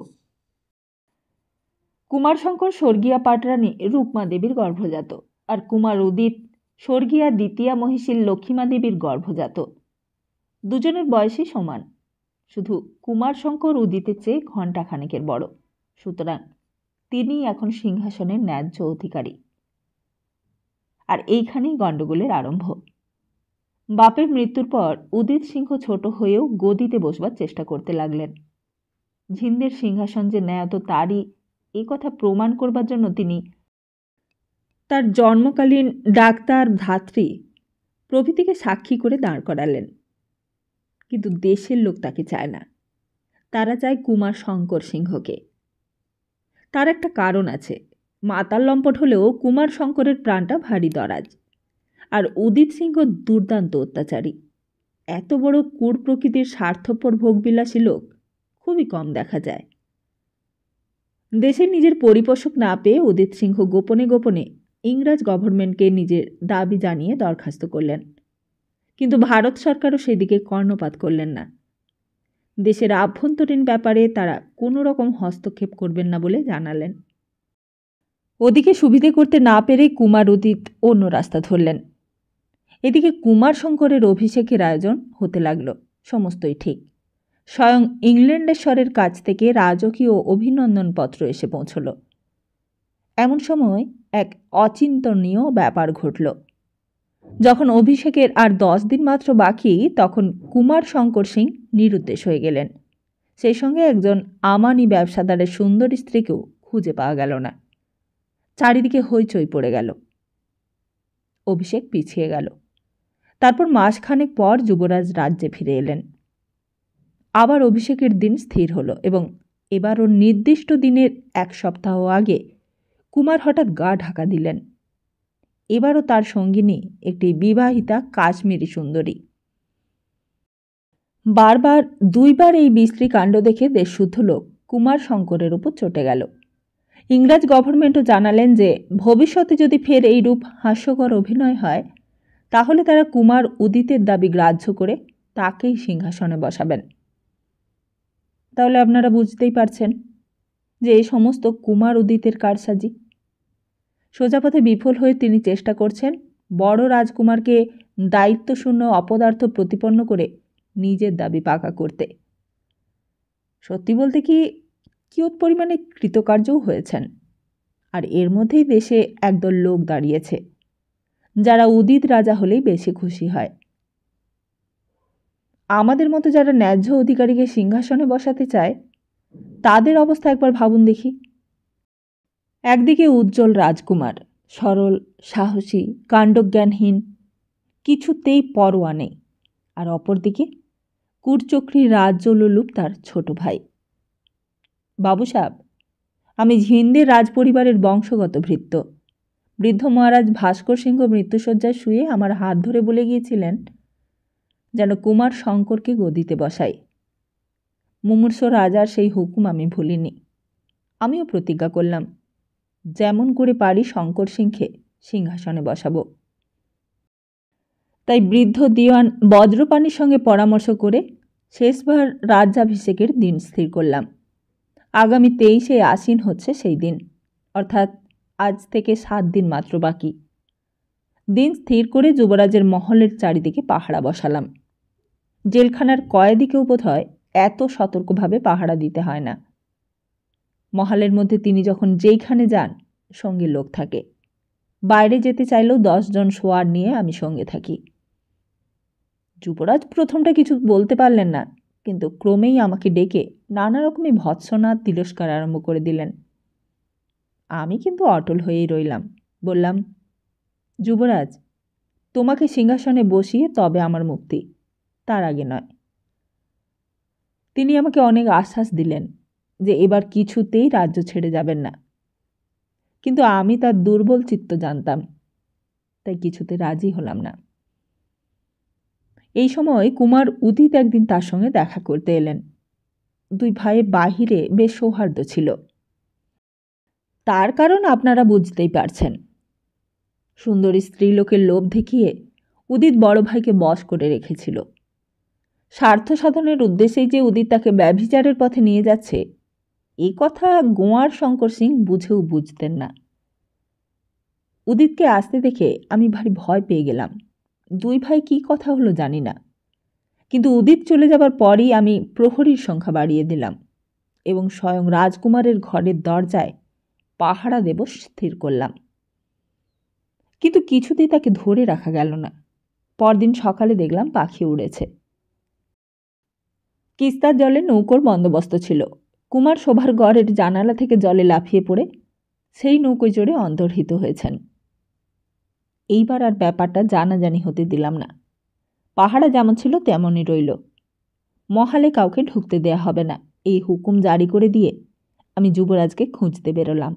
কুমার শঙ্কর স্বর্গীয়া পাটরানী রুকমা দেবীর গর্ভজাত, আর কুমার উদিত স্বর্গীয়া দ্বিতীয়া মহিষীর লক্ষ্মীমা দেবীর গর্ভজাত। দুজনের বয়সই সমান, শুধু কুমার শঙ্কর উদিতের চেয়ে ঘণ্টাখানেকের বড়। সুতরাং তিনিই এখন সিংহাসনের ন্যায্য অধিকারী। আর এইখানেই গণ্ডগোলের আরম্ভ। বাপের মৃত্যুর পর উদিত সিংহ ছোট হয়েও গদিতে বসবার চেষ্টা করতে লাগলেন। ঝিন্দের সিংহাসন যে ন্যায়ত তারই, এ কথা প্রমাণ করবার জন্য তিনি তার জন্মকালীন ডাক্তার, ধাত্রী প্রভৃতিকে সাক্ষী করে দাঁড় করালেন। কিন্তু দেশের লোক তাকে চায় না। তারা চায় কুমার শঙ্কর সিংহকে। তার একটা কারণ আছে। মাতাল লম্পট হলেও কুমার শঙ্করের প্রাণটা ভারী দরাজ। আর উদিত সিংহ দুর্দান্ত অত্যাচারী। এত বড় ক্রূর প্রকৃতির স্বার্থপর ভোগবিলাসী লোক খুবই কম দেখা যায়। দেশে নিজের পরিপোষক না পেয়ে উদিত সিংহ গোপনে গোপনে ইংরাজ গভর্নমেন্টকে নিজের দাবি জানিয়ে দরখাস্ত করলেন। কিন্তু ভারত সরকারও সেদিকে কর্ণপাত করলেন না। দেশের আভ্যন্তরীণ ব্যাপারে তারা কোনো রকম হস্তক্ষেপ করবেন না বলে জানালেন। ওদিকে সুবিধে করতে না পেরে কুমার উদিত অন্য রাস্তা ধরলেন। এদিকে কুমার শঙ্করের অভিষেকের আয়োজন হতে লাগল। সমস্তই ঠিক। স্বয়ং ইংল্যান্ডেশ্বরের কাছ থেকে রাজকীয় অভিনন্দনপত্র এসে পৌঁছল। এমন সময় এক অচিন্তনীয় ব্যাপার ঘটল। যখন অভিষেকের আর 10 দিন মাত্র বাকি, তখন কুমার শঙ্কর সিং নিরুদ্দেশ হয়ে গেলেন। সেই সঙ্গে একজন আমানি ব্যবসাদারের সুন্দরী স্ত্রীকেও খুঁজে পাওয়া গেল না। চারিদিকে হইচই পড়ে গেল। অভিষেক পিছিয়ে গেল। তারপর মাসখানেক পর যুবরাজ রাজ্যে ফিরে এলেন। আবার অভিষেকের দিন স্থির হলো এবং এবারও নির্দিষ্ট দিনের 1 সপ্তাহ আগে কুমার হঠাৎ গা ঢাকা দিলেন। এবারও তার সঙ্গিনী একটি বিবাহিতা কাশ্মীরি সুন্দরী। বারবার 2 বার এই বিশ্রী কাণ্ড দেখে দেশশুদ্ধ লোক কুমার শঙ্করের উপর চটে গেল। ইংরাজ গভর্নমেন্টও জানালেন যে ভবিষ্যতে যদি ফের এইরূপ হাস্যকর অভিনয় হয়, তাহলে তারা কুমার উদিতের দাবি গ্রাহ্য করে তাকেই সিংহাসনে বসাবেন। তাহলে আপনারা বুঝতেই পারছেন যে এই সমস্ত কুমার উদিতের কারসাজি। সোজাপথে বিফল হয়ে তিনি চেষ্টা করছেন বড় রাজকুমারকে দায়িত্বশূন্য অপদার্থ প্রতিপন্ন করে নিজের দাবি পাকা করতে। সত্যি বলতে কি কিয়ৎ পরিমাণে কৃতকার্যও হয়েছেন। আর এর মধ্যেই দেশে একদল লোক দাঁড়িয়েছে যারা উদিত রাজা হলেই বেশি খুশি হয়। আমাদের মতো যারা ন্যায্য অধিকারীকে সিংহাসনে বসাতে চায়, তাদের অবস্থা একবার ভাবুন দেখি। একদিকে উজ্জ্বল রাজকুমার, সরল, সাহসী, কাণ্ডজ্ঞানহীন, কিছুতেই পরোয়া নেই। আর অপরদিকে কুরচক্রী রাজ্যলোলুপ তার ছোট ভাই। বাবু সাহেব, আমি ঝিন্দের রাজপরিবারের বংশগত ভৃত্য। বৃদ্ধ মহারাজ ভাস্কর সিংহ মৃত্যুশয্যায় শুয়ে আমার হাত ধরে বলে গিয়েছিলেন যেন কুমার শঙ্করকে গদিতে বসাই। মুমূর্ষ রাজার সেই হুকুম আমি ভুলিনি। আমিও প্রতিজ্ঞা করলাম যেমন করে পারি শঙ্কর সিংকে সিংহাসনে বসাবো। তাই বৃদ্ধ দিওয়ান বজ্রপাণির সঙ্গে পরামর্শ করে শেষবার রাজ্যাভিষেকের দিন স্থির করলাম। আগামী 23শে আশ্বিন হচ্ছে সেই দিন, অর্থাৎ আজ থেকে 7 দিন মাত্র বাকি। দিন স্থির করে যুবরাজের মহলের চারিদিকে পাহারা বসালাম। জেলখানার কয়েদিকেও বোধ হয় এত সতর্কভাবে পাহারা দিতে হয় না। মহলের মধ্যে তিনি যখন যেইখানে যান সঙ্গে লোক থাকে। বাইরে যেতে চাইলেও 10 জন সোয়ার নিয়ে আমি সঙ্গে থাকি। যুবরাজ প্রথমটা কিছু বলতে পারলেন না, কিন্তু ক্রমেই আমাকে ডেকে নানা রকমই ভৎসনা তিরস্কার আরম্ভ করে দিলেন। আমি কিন্তু অটল হয়েই রইলাম। বললাম, যুবরাজ, তোমাকে সিংহাসনে বসিয়ে তবে আমার মুক্তি, তার আগে নয়। তিনি আমাকে অনেক আশ্বাস দিলেন যে এবার কিছুতেই রাজ্য ছেড়ে যাবেন না। কিন্তু আমি তার দুর্বল চিত্ত জানতাম, তাই কিছুতে রাজি হলাম না। এই সময় কুমার উদিত একদিন তার সঙ্গে দেখা করতে এলেন। 2 ভাইয়ের বাহিরে বেশ সৌহার্দ্য ছিল। তার কারণ আপনারা বুঝতেই পারছেন। সুন্দরী স্ত্রীলোকের লোভ দেখিয়ে উদিত বড় ভাইকে বশ করে রেখেছিল। স্বার্থ সাধনের উদ্দেশ্যেই যে উদিত তাকে ব্যভিচারের পথে নিয়ে যাচ্ছে, এই কথা গোয়ার শঙ্কর সিং বুঝেও বুঝতেন না। উদিতকে আসতে দেখে আমি ভারী ভয় পেয়ে গেলাম। দুই ভাই কি কথা হলো জানি না, কিন্তু উদিত চলে যাবার পরই আমি প্রহরীর সংখ্যা বাড়িয়ে দিলাম এবং স্বয়ং রাজকুমারের ঘরের দরজায় পাহারা দেব স্থির করলাম। কিন্তু কিছুতেই তাকে ধরে রাখা গেল না। পরদিন সকালে দেখলাম পাখি উড়েছে। কিস্তার জলে নৌকোর বন্দোবস্ত ছিল। কুমার শোভার ঘরের জানালা থেকে জলে লাফিয়ে পড়ে সেই নৌকোয় চড়ে অন্তর্হিত হয়েছেন। এইবার আর ব্যাপারটা জানাজানি হতে দিলাম না। পাহারা যেমন ছিল তেমনই রইল। মহালে কাউকে ঢুকতে দেয়া হবে না, এই হুকুম জারি করে দিয়ে আমি যুবরাজকে খুঁজতে বেরোলাম।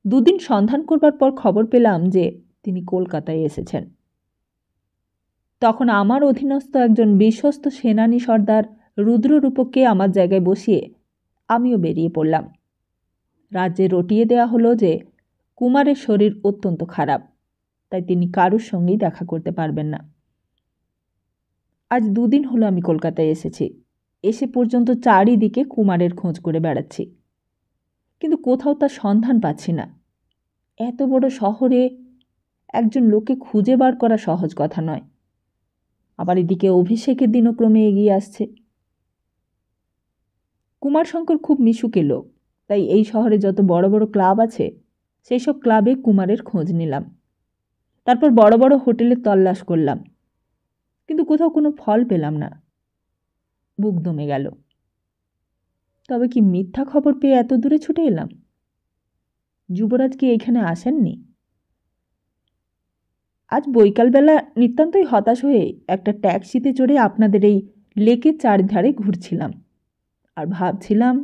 দুদিন সন্ধান করবার পর খবর পেলাম যে তিনি কলকাতায় এসেছেন। তখন আমার অধীনস্থ একজন বিশ্বস্ত সেনানী সর্দার রুদ্ররূপককে আমার জায়গায় বসিয়ে আমিও বেরিয়ে পড়লাম। রাজ্যে রটিয়ে দেয়া হলো যে কুমারের শরীর অত্যন্ত খারাপ, তাই তিনি কারুর সঙ্গেই দেখা করতে পারবেন না। আজ দুদিন হলো আমি কলকাতায় এসেছি। এসে পর্যন্ত চারিদিকে কুমারের খোঁজ করে বেড়াচ্ছি, কিন্তু কোথাও তার সন্ধান পাচ্ছি না। এত বড় শহরে একজন লোককে খুঁজে বার করা সহজ কথা নয়। আবার এদিকে অভিষেকের দিনও ক্রমে এগিয়ে আসছে। কুমারশঙ্কর খুব মিশুকে লোক, তাই এই শহরে যত বড় বড় ক্লাব আছে সেই সব ক্লাবে কুমারের খোঁজ নিলাম। তারপর বড় বড় হোটেলে তল্লাশ করলাম, কিন্তু কোথাও কোনো ফল পেলাম না। বুক দমে গেল। তবে কি মিথ্যা খবর পেয়ে এত দূরে ছুটে এলাম? যুবরাজ কি এখানে আসেননি? আজ বৈকালবেলা নিতান্তই হতাশ হয়ে একটা ট্যাক্সিতে চড়ে আপনাদের এই লেকের চারধারে ঘুরছিলাম আর ভাবছিলাম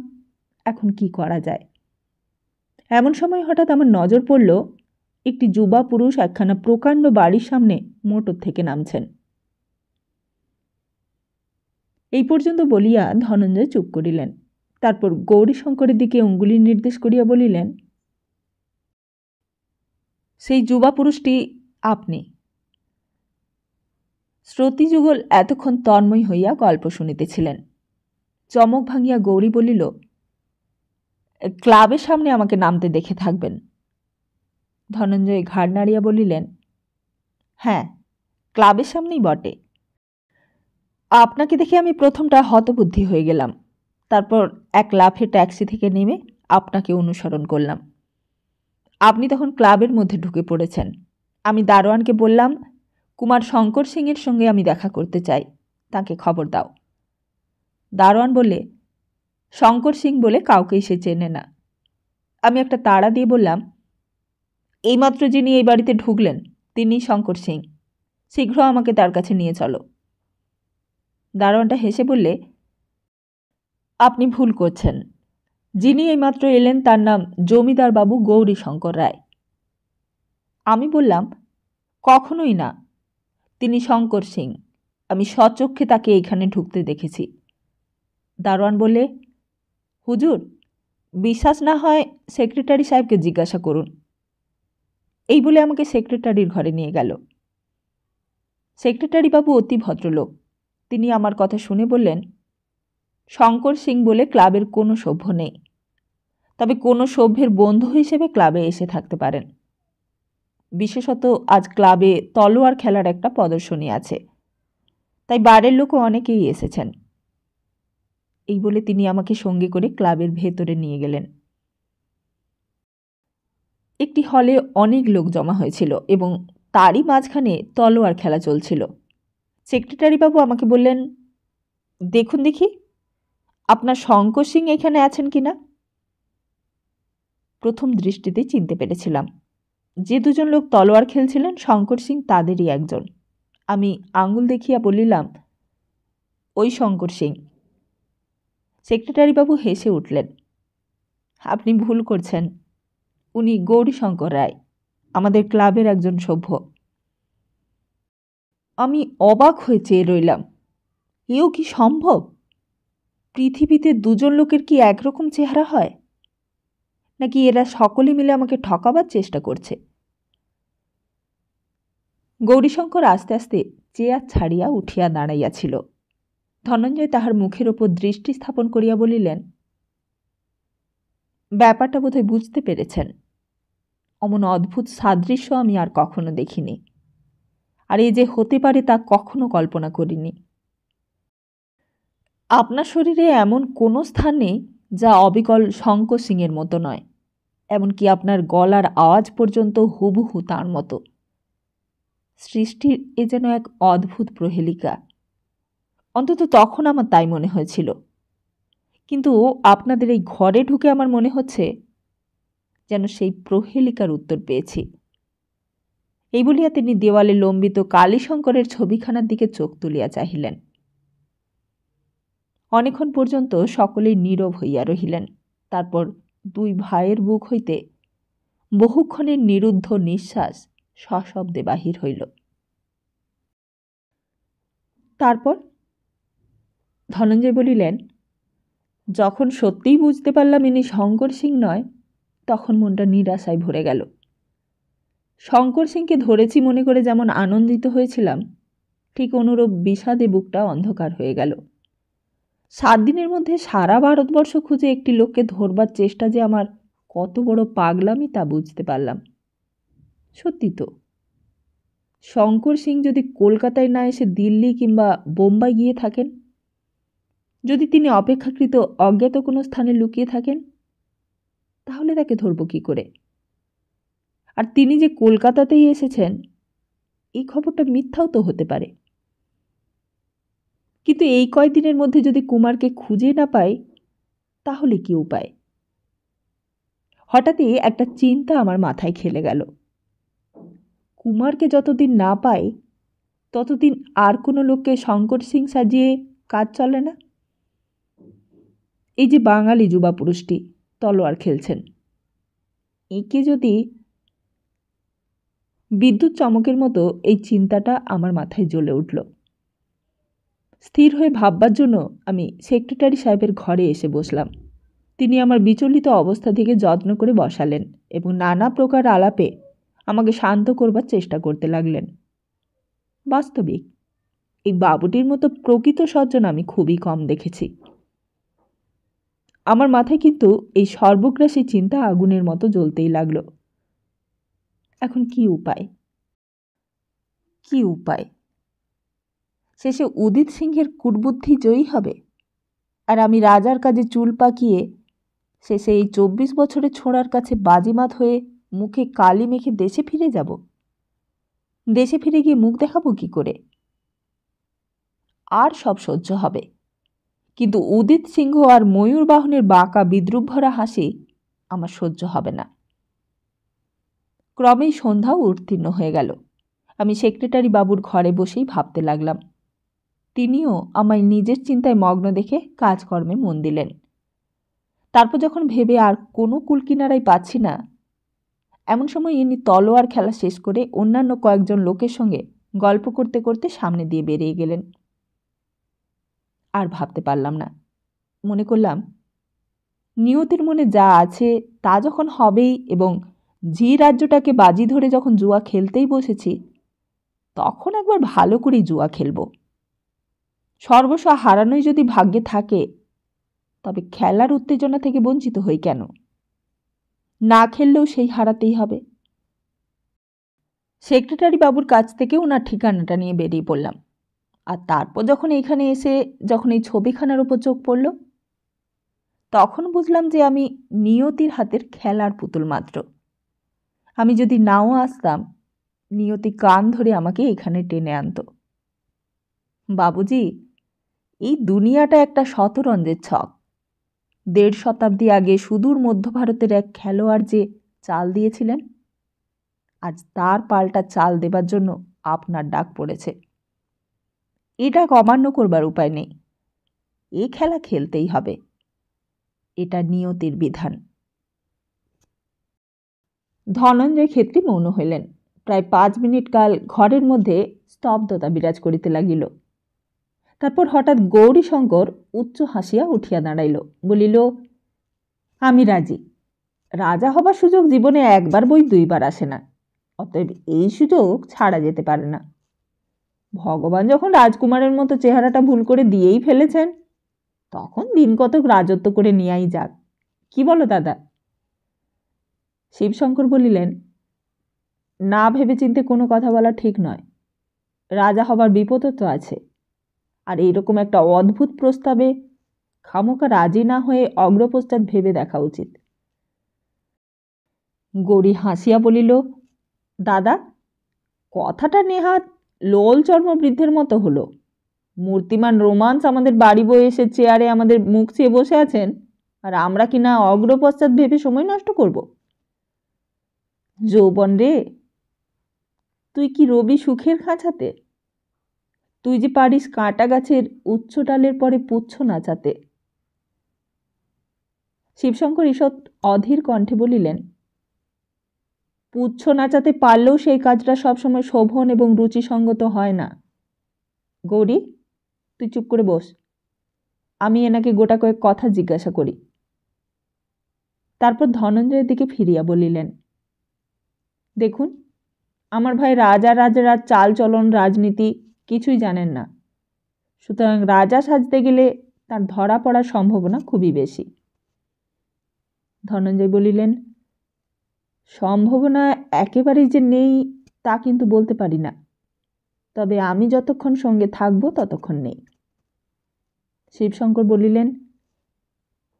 এখন কি করা যায়। এমন সময় হঠাৎ আমার নজর পড়ল একটি যুবা পুরুষ একখানা প্রকাণ্ড বাড়ির সামনে মোটর থেকে নামছেন। এই পর্যন্ত বলিয়া ধনঞ্জয় চুপ করিলেন। তারপর গৌরীশঙ্করের দিকে অঙ্গুলি নির্দেশ করিয়া বলিলেন, সেই যুবা পুরুষটি আপনি। শ্রোতৃযুগল এতক্ষণ তন্ময় হইয়া গল্প শুনিতেছিলেন। চমক ভাঙিয়া গৌরী বলিল, ক্লাবের সামনে আমাকে নামতে দেখে থাকবেন। ধনঞ্জয় ঘাড় নাড়িয়া বলিলেন, হ্যাঁ, ক্লাবের সামনেই বটে। আপনাকে দেখে আমি প্রথমটা হতবুদ্ধি হয়ে গেলাম। তারপর এক লাফে ট্যাক্সি থেকে নেমে আপনাকে অনুসরণ করলাম। আপনি তখন ক্লাবের মধ্যে ঢুকে পড়েছেন। আমি দারোয়ানকে বললাম, কুমার শঙ্কর সিংয়ের সঙ্গে আমি দেখা করতে চাই, তাকে খবর দাও। দারোয়ান বললে, শঙ্কর সিং বলে কাউকেই সে চেনে না। আমি একটা তাড়া দিয়ে বললাম, এইমাত্র যিনি এই বাড়িতে ঢুকলেন তিনি শঙ্কর সিং, শীঘ্র আমাকে তার কাছে নিয়ে চলো। দারোয়ানটা হেসে বললে, আপনি ভুল করছেন। যিনি এইমাত্র এলেন তার নাম জমিদার বাবু গৌরীশঙ্কর রায়। আমি বললাম, কখনোই না, তিনি শঙ্কর সিং। আমি স্বচক্ষে তাকে এইখানে ঢুকতে দেখেছি। দারোয়ান বললে, হুজুর, বিশ্বাস না হয় সেক্রেটারি সাহেবকে জিজ্ঞাসা করুন। এই বলে আমাকে সেক্রেটারির ঘরে নিয়ে গেল। সেক্রেটারি বাবু অতি ভদ্রলোক। তিনি আমার কথা শুনে বললেন, শঙ্কর সিং বলে ক্লাবের কোনো সভ্য নেই, তবে কোনো সভ্যের বন্ধু হিসেবে ক্লাবে এসে থাকতে পারেন। বিশেষত আজ ক্লাবে তলোয়ার খেলার একটা প্রদর্শনী আছে, তাই বাড়ির লোকও অনেকেই এসেছেন। এই বলে তিনি আমাকে সঙ্গে করে ক্লাবের ভেতরে নিয়ে গেলেন। একটি হলে অনেক লোক জমা হয়েছিল এবং তারই মাঝখানে তলোয়ার খেলা চলছিল। সেক্রেটারিবাবু আমাকে বললেন, দেখুন দেখি আপনার শঙ্কর সিং এখানে আছেন কিনা। প্রথম দৃষ্টিতে চিনতে পেরেছিলাম যে দুজন লোক তলোয়ার খেলছিলেন শঙ্কর সিং তাদেরই একজন। আমি আঙুল দেখিয়া বলিলাম, ওই শঙ্কর সিং। সেক্রেটারিবাবু হেসে উঠলেন, আপনি ভুল করছেন, উনি গৌরীশঙ্কর রায়, আমাদের ক্লাবের একজন সভ্য। আমি অবাক হয়ে চেয়ে রইলাম। এও কি সম্ভব? পৃথিবীতে দুজন লোকের কি একরকম চেহারা হয়, নাকি এরা সকলে মিলে আমাকে ঠকাবার চেষ্টা করছে? গৌরীশঙ্কর আস্তে আস্তে চেয়ার ছাড়িয়া উঠিয়া দাঁড়াইয়াছিল। ধনঞ্জয় তাহার মুখের ওপর দৃষ্টি স্থাপন করিয়া বলিলেন, ব্যাপারটা বোধহয় বুঝতে পেরেছেন। অমন অদ্ভুত সাদৃশ্য আমি আর কখনো দেখিনি, আর এই যে হতে পারে তা কখনো কল্পনা করিনি। আপনার শরীরে এমন কোনো স্থান নেই যা অবিকল শঙ্কর সিংয়ের মতো নয়, এমনকি আপনার গলার আওয়াজ পর্যন্ত হুবহু তার মতো। সৃষ্টির এ যেন এক অদ্ভুত প্রহেলিকা, অন্তত তখন আমার তাই মনে হয়েছিল। কিন্তু আপনাদের এই ঘরে ঢুকে আমার মনে হচ্ছে যেন সেই প্রহেলিকার উত্তর পেয়েছি। এই বলিয়া তিনি দেওয়ালে লম্বিত কালীশঙ্করের ছবিখানার দিকে চোখ তুলিয়া চাহিলেন। অনেকক্ষণ পর্যন্ত সকলেই নীরব হইয়া রহিলেন। তারপর দুই ভাইয়ের বুক হইতে বহুক্ষণের নিরুদ্ধ নিঃশ্বাস সশব্দে বাহির হইল। তারপর ধনঞ্জয় বলিলেন, যখন সত্যিই বুঝতে পারলাম ইনি শঙ্কর সিং নয়, তখন মনটা নিরাশায় ভরে গেল। শঙ্কর সিংকে ধরেছি মনে করে যেমন আনন্দিত হয়েছিলাম, ঠিক অনুরূপ বিষাদে বুকটা অন্ধকার হয়ে গেল। 7 দিনের মধ্যে সারা ভারতবর্ষ খুঁজে একটি লোককে ধরবার চেষ্টা যে আমার কত বড় পাগলামি তা বুঝতে পারলাম। সত্যি তো, শঙ্কর সিং যদি কলকাতায় না এসে দিল্লি কিংবা বোম্বাই গিয়ে থাকেন, যদি তিনি অপেক্ষাকৃত অজ্ঞাত কোনো স্থানে লুকিয়ে থাকেন, তাহলে তাকে ধরব কী করে? আর তিনি যে কলকাতাতেই এসেছেন, এই খবরটা মিথ্যাও তো হতে পারে। কিন্তু এই কয়দিনের মধ্যে যদি কুমারকে খুঁজে না পাই, তাহলে কি উপায়? হঠাৎই একটা চিন্তা আমার মাথায় খেলে গেল। কুমারকে যতদিন না পাই, ততদিন আর কোনো লোককে শঙ্কর সিং সাজিয়ে কাজ চলে না। এই যে বাঙালি যুবা পুরুষটি তলোয়ার খেলছেন, একে যদি... বিদ্যুৎ চমকের মতো এই চিন্তাটা আমার মাথায় জ্বলে উঠল। স্থির হয়ে ভাববার জন্য আমি সেক্রেটারি সাহেবের ঘরে এসে বসলাম। তিনি আমার বিচলিত অবস্থা থেকে যত্ন করে বসালেন এবং নানা প্রকার আলাপে আমাকে শান্ত করবার চেষ্টা করতে লাগলেন। বাস্তবিক এই বাবুটির মতো প্রকৃত সজ্জন আমি খুবই কম দেখেছি। আমার মাথায় কিন্তু এই সর্বগ্রাসী চিন্তা আগুনের মতো জ্বলতেই লাগলো। এখন কি উপায়? কি উপায়? শেষে উদিত সিংহের কুটবুদ্ধি জয়ী হবে, আর আমি রাজার কাজে চুল পাকিয়ে শেষে এই 24 বছরের ছোঁড়ার কাছে বাজিমাত হয়ে মুখে কালি মেখে দেশে ফিরে যাব। দেশে ফিরে গিয়ে মুখ দেখাবো কি করে? আর সব সহ্য হবে, কিন্তু উদিত সিংহ আর ময়ূর বাহনের বাঁকা বিদ্রুপ ভরা হাসি আমার সহ্য হবে না। ক্রমেই সন্ধ্যাও উত্তীর্ণ হয়ে গেল। আমি সেক্রেটারি বাবুর ঘরে বসেই ভাবতে লাগলাম। তিনিও আমায় নিজের চিন্তায় মগ্ন দেখে কাজকর্মে মন দিলেন। তারপর যখন ভেবে আর কোনো কুলকিনারাই পাচ্ছি না, এমন সময় ইনি তলোয়ার খেলা শেষ করে অন্যান্য কয়েকজন লোকের সঙ্গে গল্প করতে করতে সামনে দিয়ে বেরিয়ে গেলেন। আর ভাবতে পারলাম না। মনে করলাম, নিয়তির মনে যা আছে তা যখন হবেই, এবং ঝি রাজ্যটাকে বাজি ধরে যখন জুয়া খেলতেই বসেছি, তখন একবার ভালো করেই জুয়া খেলব। সর্বস্ব হারানোই যদি ভাগ্যে থাকে, তবে খেলার উত্তেজনা থেকে বঞ্চিত হই কেন? না খেললেও সেই হারাতেই হবে। সেক্রেটারি বাবুর কাছ থেকে ওনার ঠিকানাটা নিয়ে বেরিয়ে পড়লাম। আর তারপর যখন এখানে এসে যখন এই ছবিখানার উপর চোখ পড়ল, তখন বুঝলাম যে আমি নিয়তির হাতের খেলার পুতুল মাত্র। আমি যদি নাও আসতাম, নিয়তি কান ধরে আমাকে এখানে টেনে আনত। বাবুজি, এই দুনিয়াটা একটা শতরঞ্জের ছক। 1.5 শতাব্দী আগে সুদূর মধ্য ভারতের এক খেলোয়াড় যে চাল দিয়েছিলেন, আজ তার পাল্টা চাল দেবার জন্য আপনার ডাক পড়েছে। এ ডাক অমান্য করবার উপায় নেই। এ খেলা খেলতেই হবে। এটা নিয়তির বিধান। ধনঞ্জয় ক্ষেত্রী মৌন হইলেন। প্রায় 5 মিনিট কাল ঘরের মধ্যে স্তব্ধতা বিরাজ করিতে লাগিল। তারপর হঠাৎ গৌরীশঙ্কর উচ্চ হাসিয়া উঠিয়া দাঁড়াইল, বলিল, আমি রাজি। রাজা হবার সুযোগ জীবনে একবার বই 2 বার আসে না, অতএব এই সুযোগ ছাড়া যেতে পারে না। ভগবান যখন রাজকুমারের মতো চেহারাটা ভুল করে দিয়েই ফেলেছেন, তখন দিন কতক রাজত্ব করে নিয়াই যাক। কি বলো দাদা? শিবশঙ্কর বলিলেন, না ভেবেচিন্তে কোনো কথা বলা ঠিক নয়। রাজা হবার বিপদও তো আছে। আর এইরকম একটা অদ্ভুত প্রস্তাবে খামোকা রাজি না হয়ে অগ্রপশ্চাৎ ভেবে দেখা উচিত। গৌরী হাসিয়া বলিল, দাদা, কথাটা নেহাত লোল চর্মবৃদ্ধের মতো হলো। মূর্তিমান রোমান্স আমাদের বাড়ি বয়ে এসে চেয়ারে আমাদের মুখ চেয়ে বসে আছেন, আর আমরা কি না অগ্রপশ্চাৎ ভেবে সময় নষ্ট করব? যৌবন রে, তুই কি রবি সুখের খাঁচাতে? তুই যে পারিস কাঁটা গাছের উচ্চ ডালের পরে পুচ্ছ নাচাতে। শিবশঙ্কর ঈষৎ অধীর কণ্ঠে বলিলেন, পুচ্ছ নাচাতে পারলেও সেই কাজটা সবসময় শোভন এবং রুচিসঙ্গত হয় না। গৌরী, তুই চুপ করে বস, আমি এনাকে গোটা কয়েক কথা জিজ্ঞাসা করি। তারপর ধনঞ্জয়ের দিকে ফিরিয়া বলিলেন, দেখুন, আমার ভাই রাজার চাল চলন রাজনীতি কিছুই জানেন না, সুতরাং রাজা সাজতে গেলে তার ধরা পড়ার সম্ভাবনা খুবই বেশি। ধনঞ্জয় বলিলেন, সম্ভাবনা একেবারেই যে নেই তা কিন্তু বলতে পারি না, তবে আমি যতক্ষণ সঙ্গে থাকব ততক্ষণ নেই। শিবশঙ্কর বলিলেন,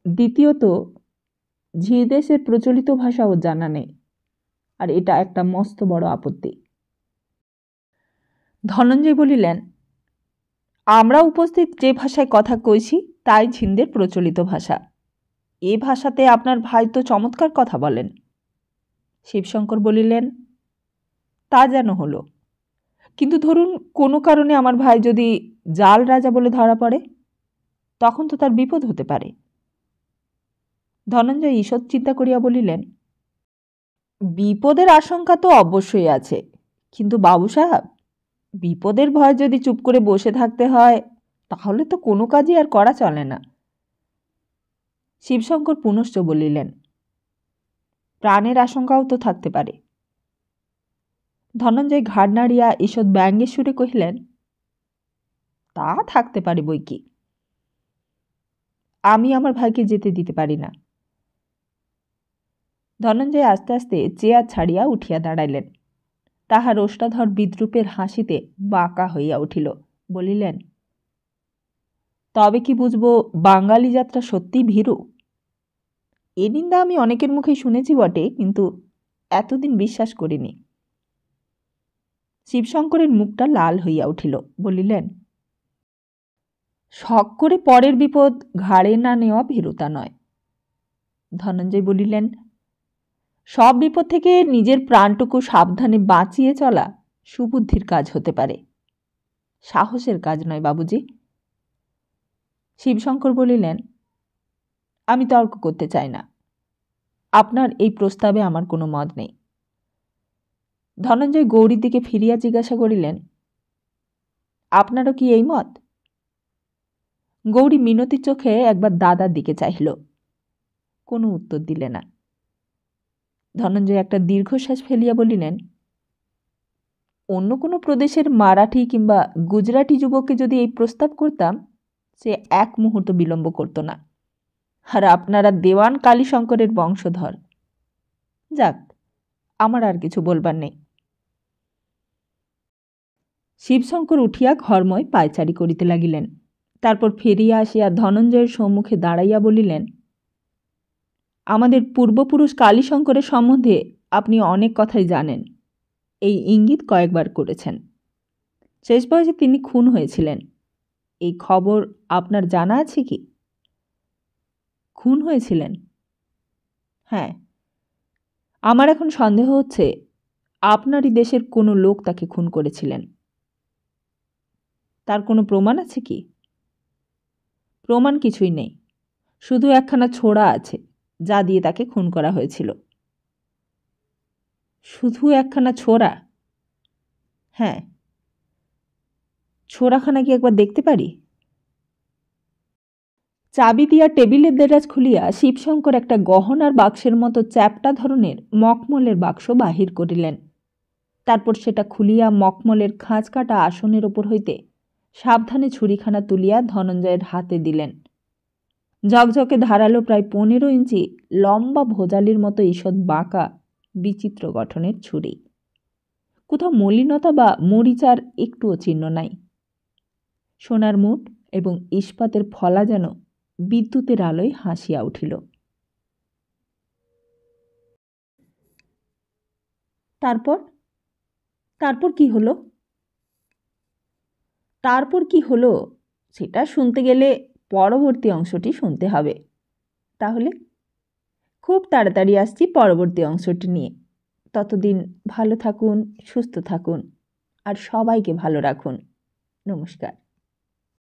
দ্বিতীয়ত, ঝিদেশের প্রচলিত ভাষাও জানা নেই, আর এটা একটা মস্ত বড় আপত্তি। ধনঞ্জয় বলিলেন, আমরা উপস্থিত যে ভাষায় কথা কইছি তাই ঝিন্দের প্রচলিত ভাষা। এ ভাষাতে আপনার ভাই তো চমৎকার কথা বলেন। শিবশঙ্কর বলিলেন, তা যেন হলো, কিন্তু ধরুন কোনো কারণে আমার ভাই যদি জাল রাজা বলে ধরা পড়ে, তখন তো তার বিপদ হতে পারে। ধনঞ্জয় ঈষৎ চিন্তা করিয়া বলিলেন, বিপদের আশঙ্কা তো অবশ্যই আছে, কিন্তু বাবু সাহেব, বিপদের ভয় যদি চুপ করে বসে থাকতে হয় তাহলে তো কোনো কাজই আর করা চলে না। শিবশঙ্কর পুনশ্চ বলিলেন, প্রাণের আশঙ্কাও তো থাকতে পারে। ধনঞ্জয় ঘাড় নাড়িয়া ঈষৎ ব্যঙ্গের সুরে কহিলেন, তা থাকতে পারে বই কি, আমি আমার ভাইকে যেতে দিতে পারি না। ধনঞ্জয় আস্তে আস্তে চেয়ার ছাড়িয়া উঠিয়া দাঁড়াইলেন। তাহার ওষ্ঠাধর বিদ্রূপের হাসিতে বাঁকা হইয়া উঠিল। বলিলেন, তবে কি বুঝব বাঙালি যাত্রা সত্যি ভীরু? এ নিন্দা আমি অনেকের মুখে শুনেছি বটে, কিন্তু এতদিন বিশ্বাস করিনি। শিবশঙ্করের মুখটা লাল হইয়া উঠিল। বলিলেন, শখ করে পরের বিপদ ঘাড়ে না নেওয়া ভীরুতা নয়। ধনঞ্জয় বলিলেন, সব বিপদ থেকে নিজের প্রাণটুকু সাবধানে বাঁচিয়ে চলা সুবুদ্ধির কাজ হতে পারে, সাহসের কাজ নয় বাবুজি। শিবশঙ্কর বলিলেন, আমি তর্ক করতে চাই না, আপনার এই প্রস্তাবে আমার কোনো মত নেই। ধনঞ্জয় গৌরীর দিকে ফিরিয়া জিজ্ঞাসা করিলেন, আপনারও কি এই মত? গৌরী মিনতির চোখে একবার দাদার দিকে চাইল, কোনো উত্তর দিলে না। ধনঞ্জয় একটা দীর্ঘশ্বাস ফেলিয়া বলিলেন, অন্য কোনো প্রদেশের মারাঠি কিংবা গুজরাটি যুবককে যদি এই প্রস্তাব করতাম, সে এক মুহূর্ত বিলম্ব করত না। আর আপনারা দেওয়ান কালীশঙ্করের বংশধর। যাক, আমার আর কিছু বলবার নেই। শিবশঙ্কর উঠিয়া ঘরময় পায়চারি করিতে লাগিলেন। তারপর ফিরিয়া আসিয়া ধনঞ্জয়ের সম্মুখে দাঁড়াইয়া বলিলেন, আমাদের পূর্বপুরুষ কালীশঙ্করের সম্বন্ধে আপনি অনেক কথাই জানেন, এই ইঙ্গিত কয়েকবার করেছেন। শেষ বয়সে তিনি খুন হয়েছিলেন, এই খবর আপনার জানা আছে কি? খুন হয়েছিলেন? হ্যাঁ, আমার এখন সন্দেহ হচ্ছে আপনারই দেশের কোনো লোক তাকে খুন করেছিলেন। তার কোনো প্রমাণ আছে কি? প্রমাণ কিছুই নেই, শুধু একখানা ছোরা আছে যা দিয়ে তাকে খুন করা হয়েছিল। শুধু একখানা ছোরা? হ্যাঁ। ছোরাখানা কি একবার দেখতে পারি? চাবি দিয়া টেবিলের দেরাজ খুলিয়া শিবশঙ্কর একটা গহনার বাক্সের মতো চ্যাপ্টা ধরনের মখমলের বাক্স বাহির করিলেন। তারপর সেটা খুলিয়া মখমলের খাঁজ কাটা আসনের ওপর হইতে সাবধানে ছুরিখানা তুলিয়া ধনঞ্জয়ের হাতে দিলেন। ঝকঝকে ধারালো প্রায় 15 ইঞ্চি লম্বা ভোজালির মতো ঈষৎ বাঁকা বিচিত্র গঠনের ছুরি। কোথাও মলিনতা বা মরিচার একটুও চিহ্ন নাই। সোনার মুঠ এবং ইস্পাতের ফলা যেন বিদ্যুতের আলোয় হাসিয়া উঠিল। তারপর তারপর কি হলো? তারপর কি হলো সেটা শুনতে গেলে পরবর্তী অংশটি শুনতে হবে। তাহলে খুব তাড়াতাড়ি আসছি পরবর্তী অংশটি নিয়ে। ততদিন ভালো থাকুন, সুস্থ থাকুন আর সবাইকে ভালো রাখুন। নমস্কার।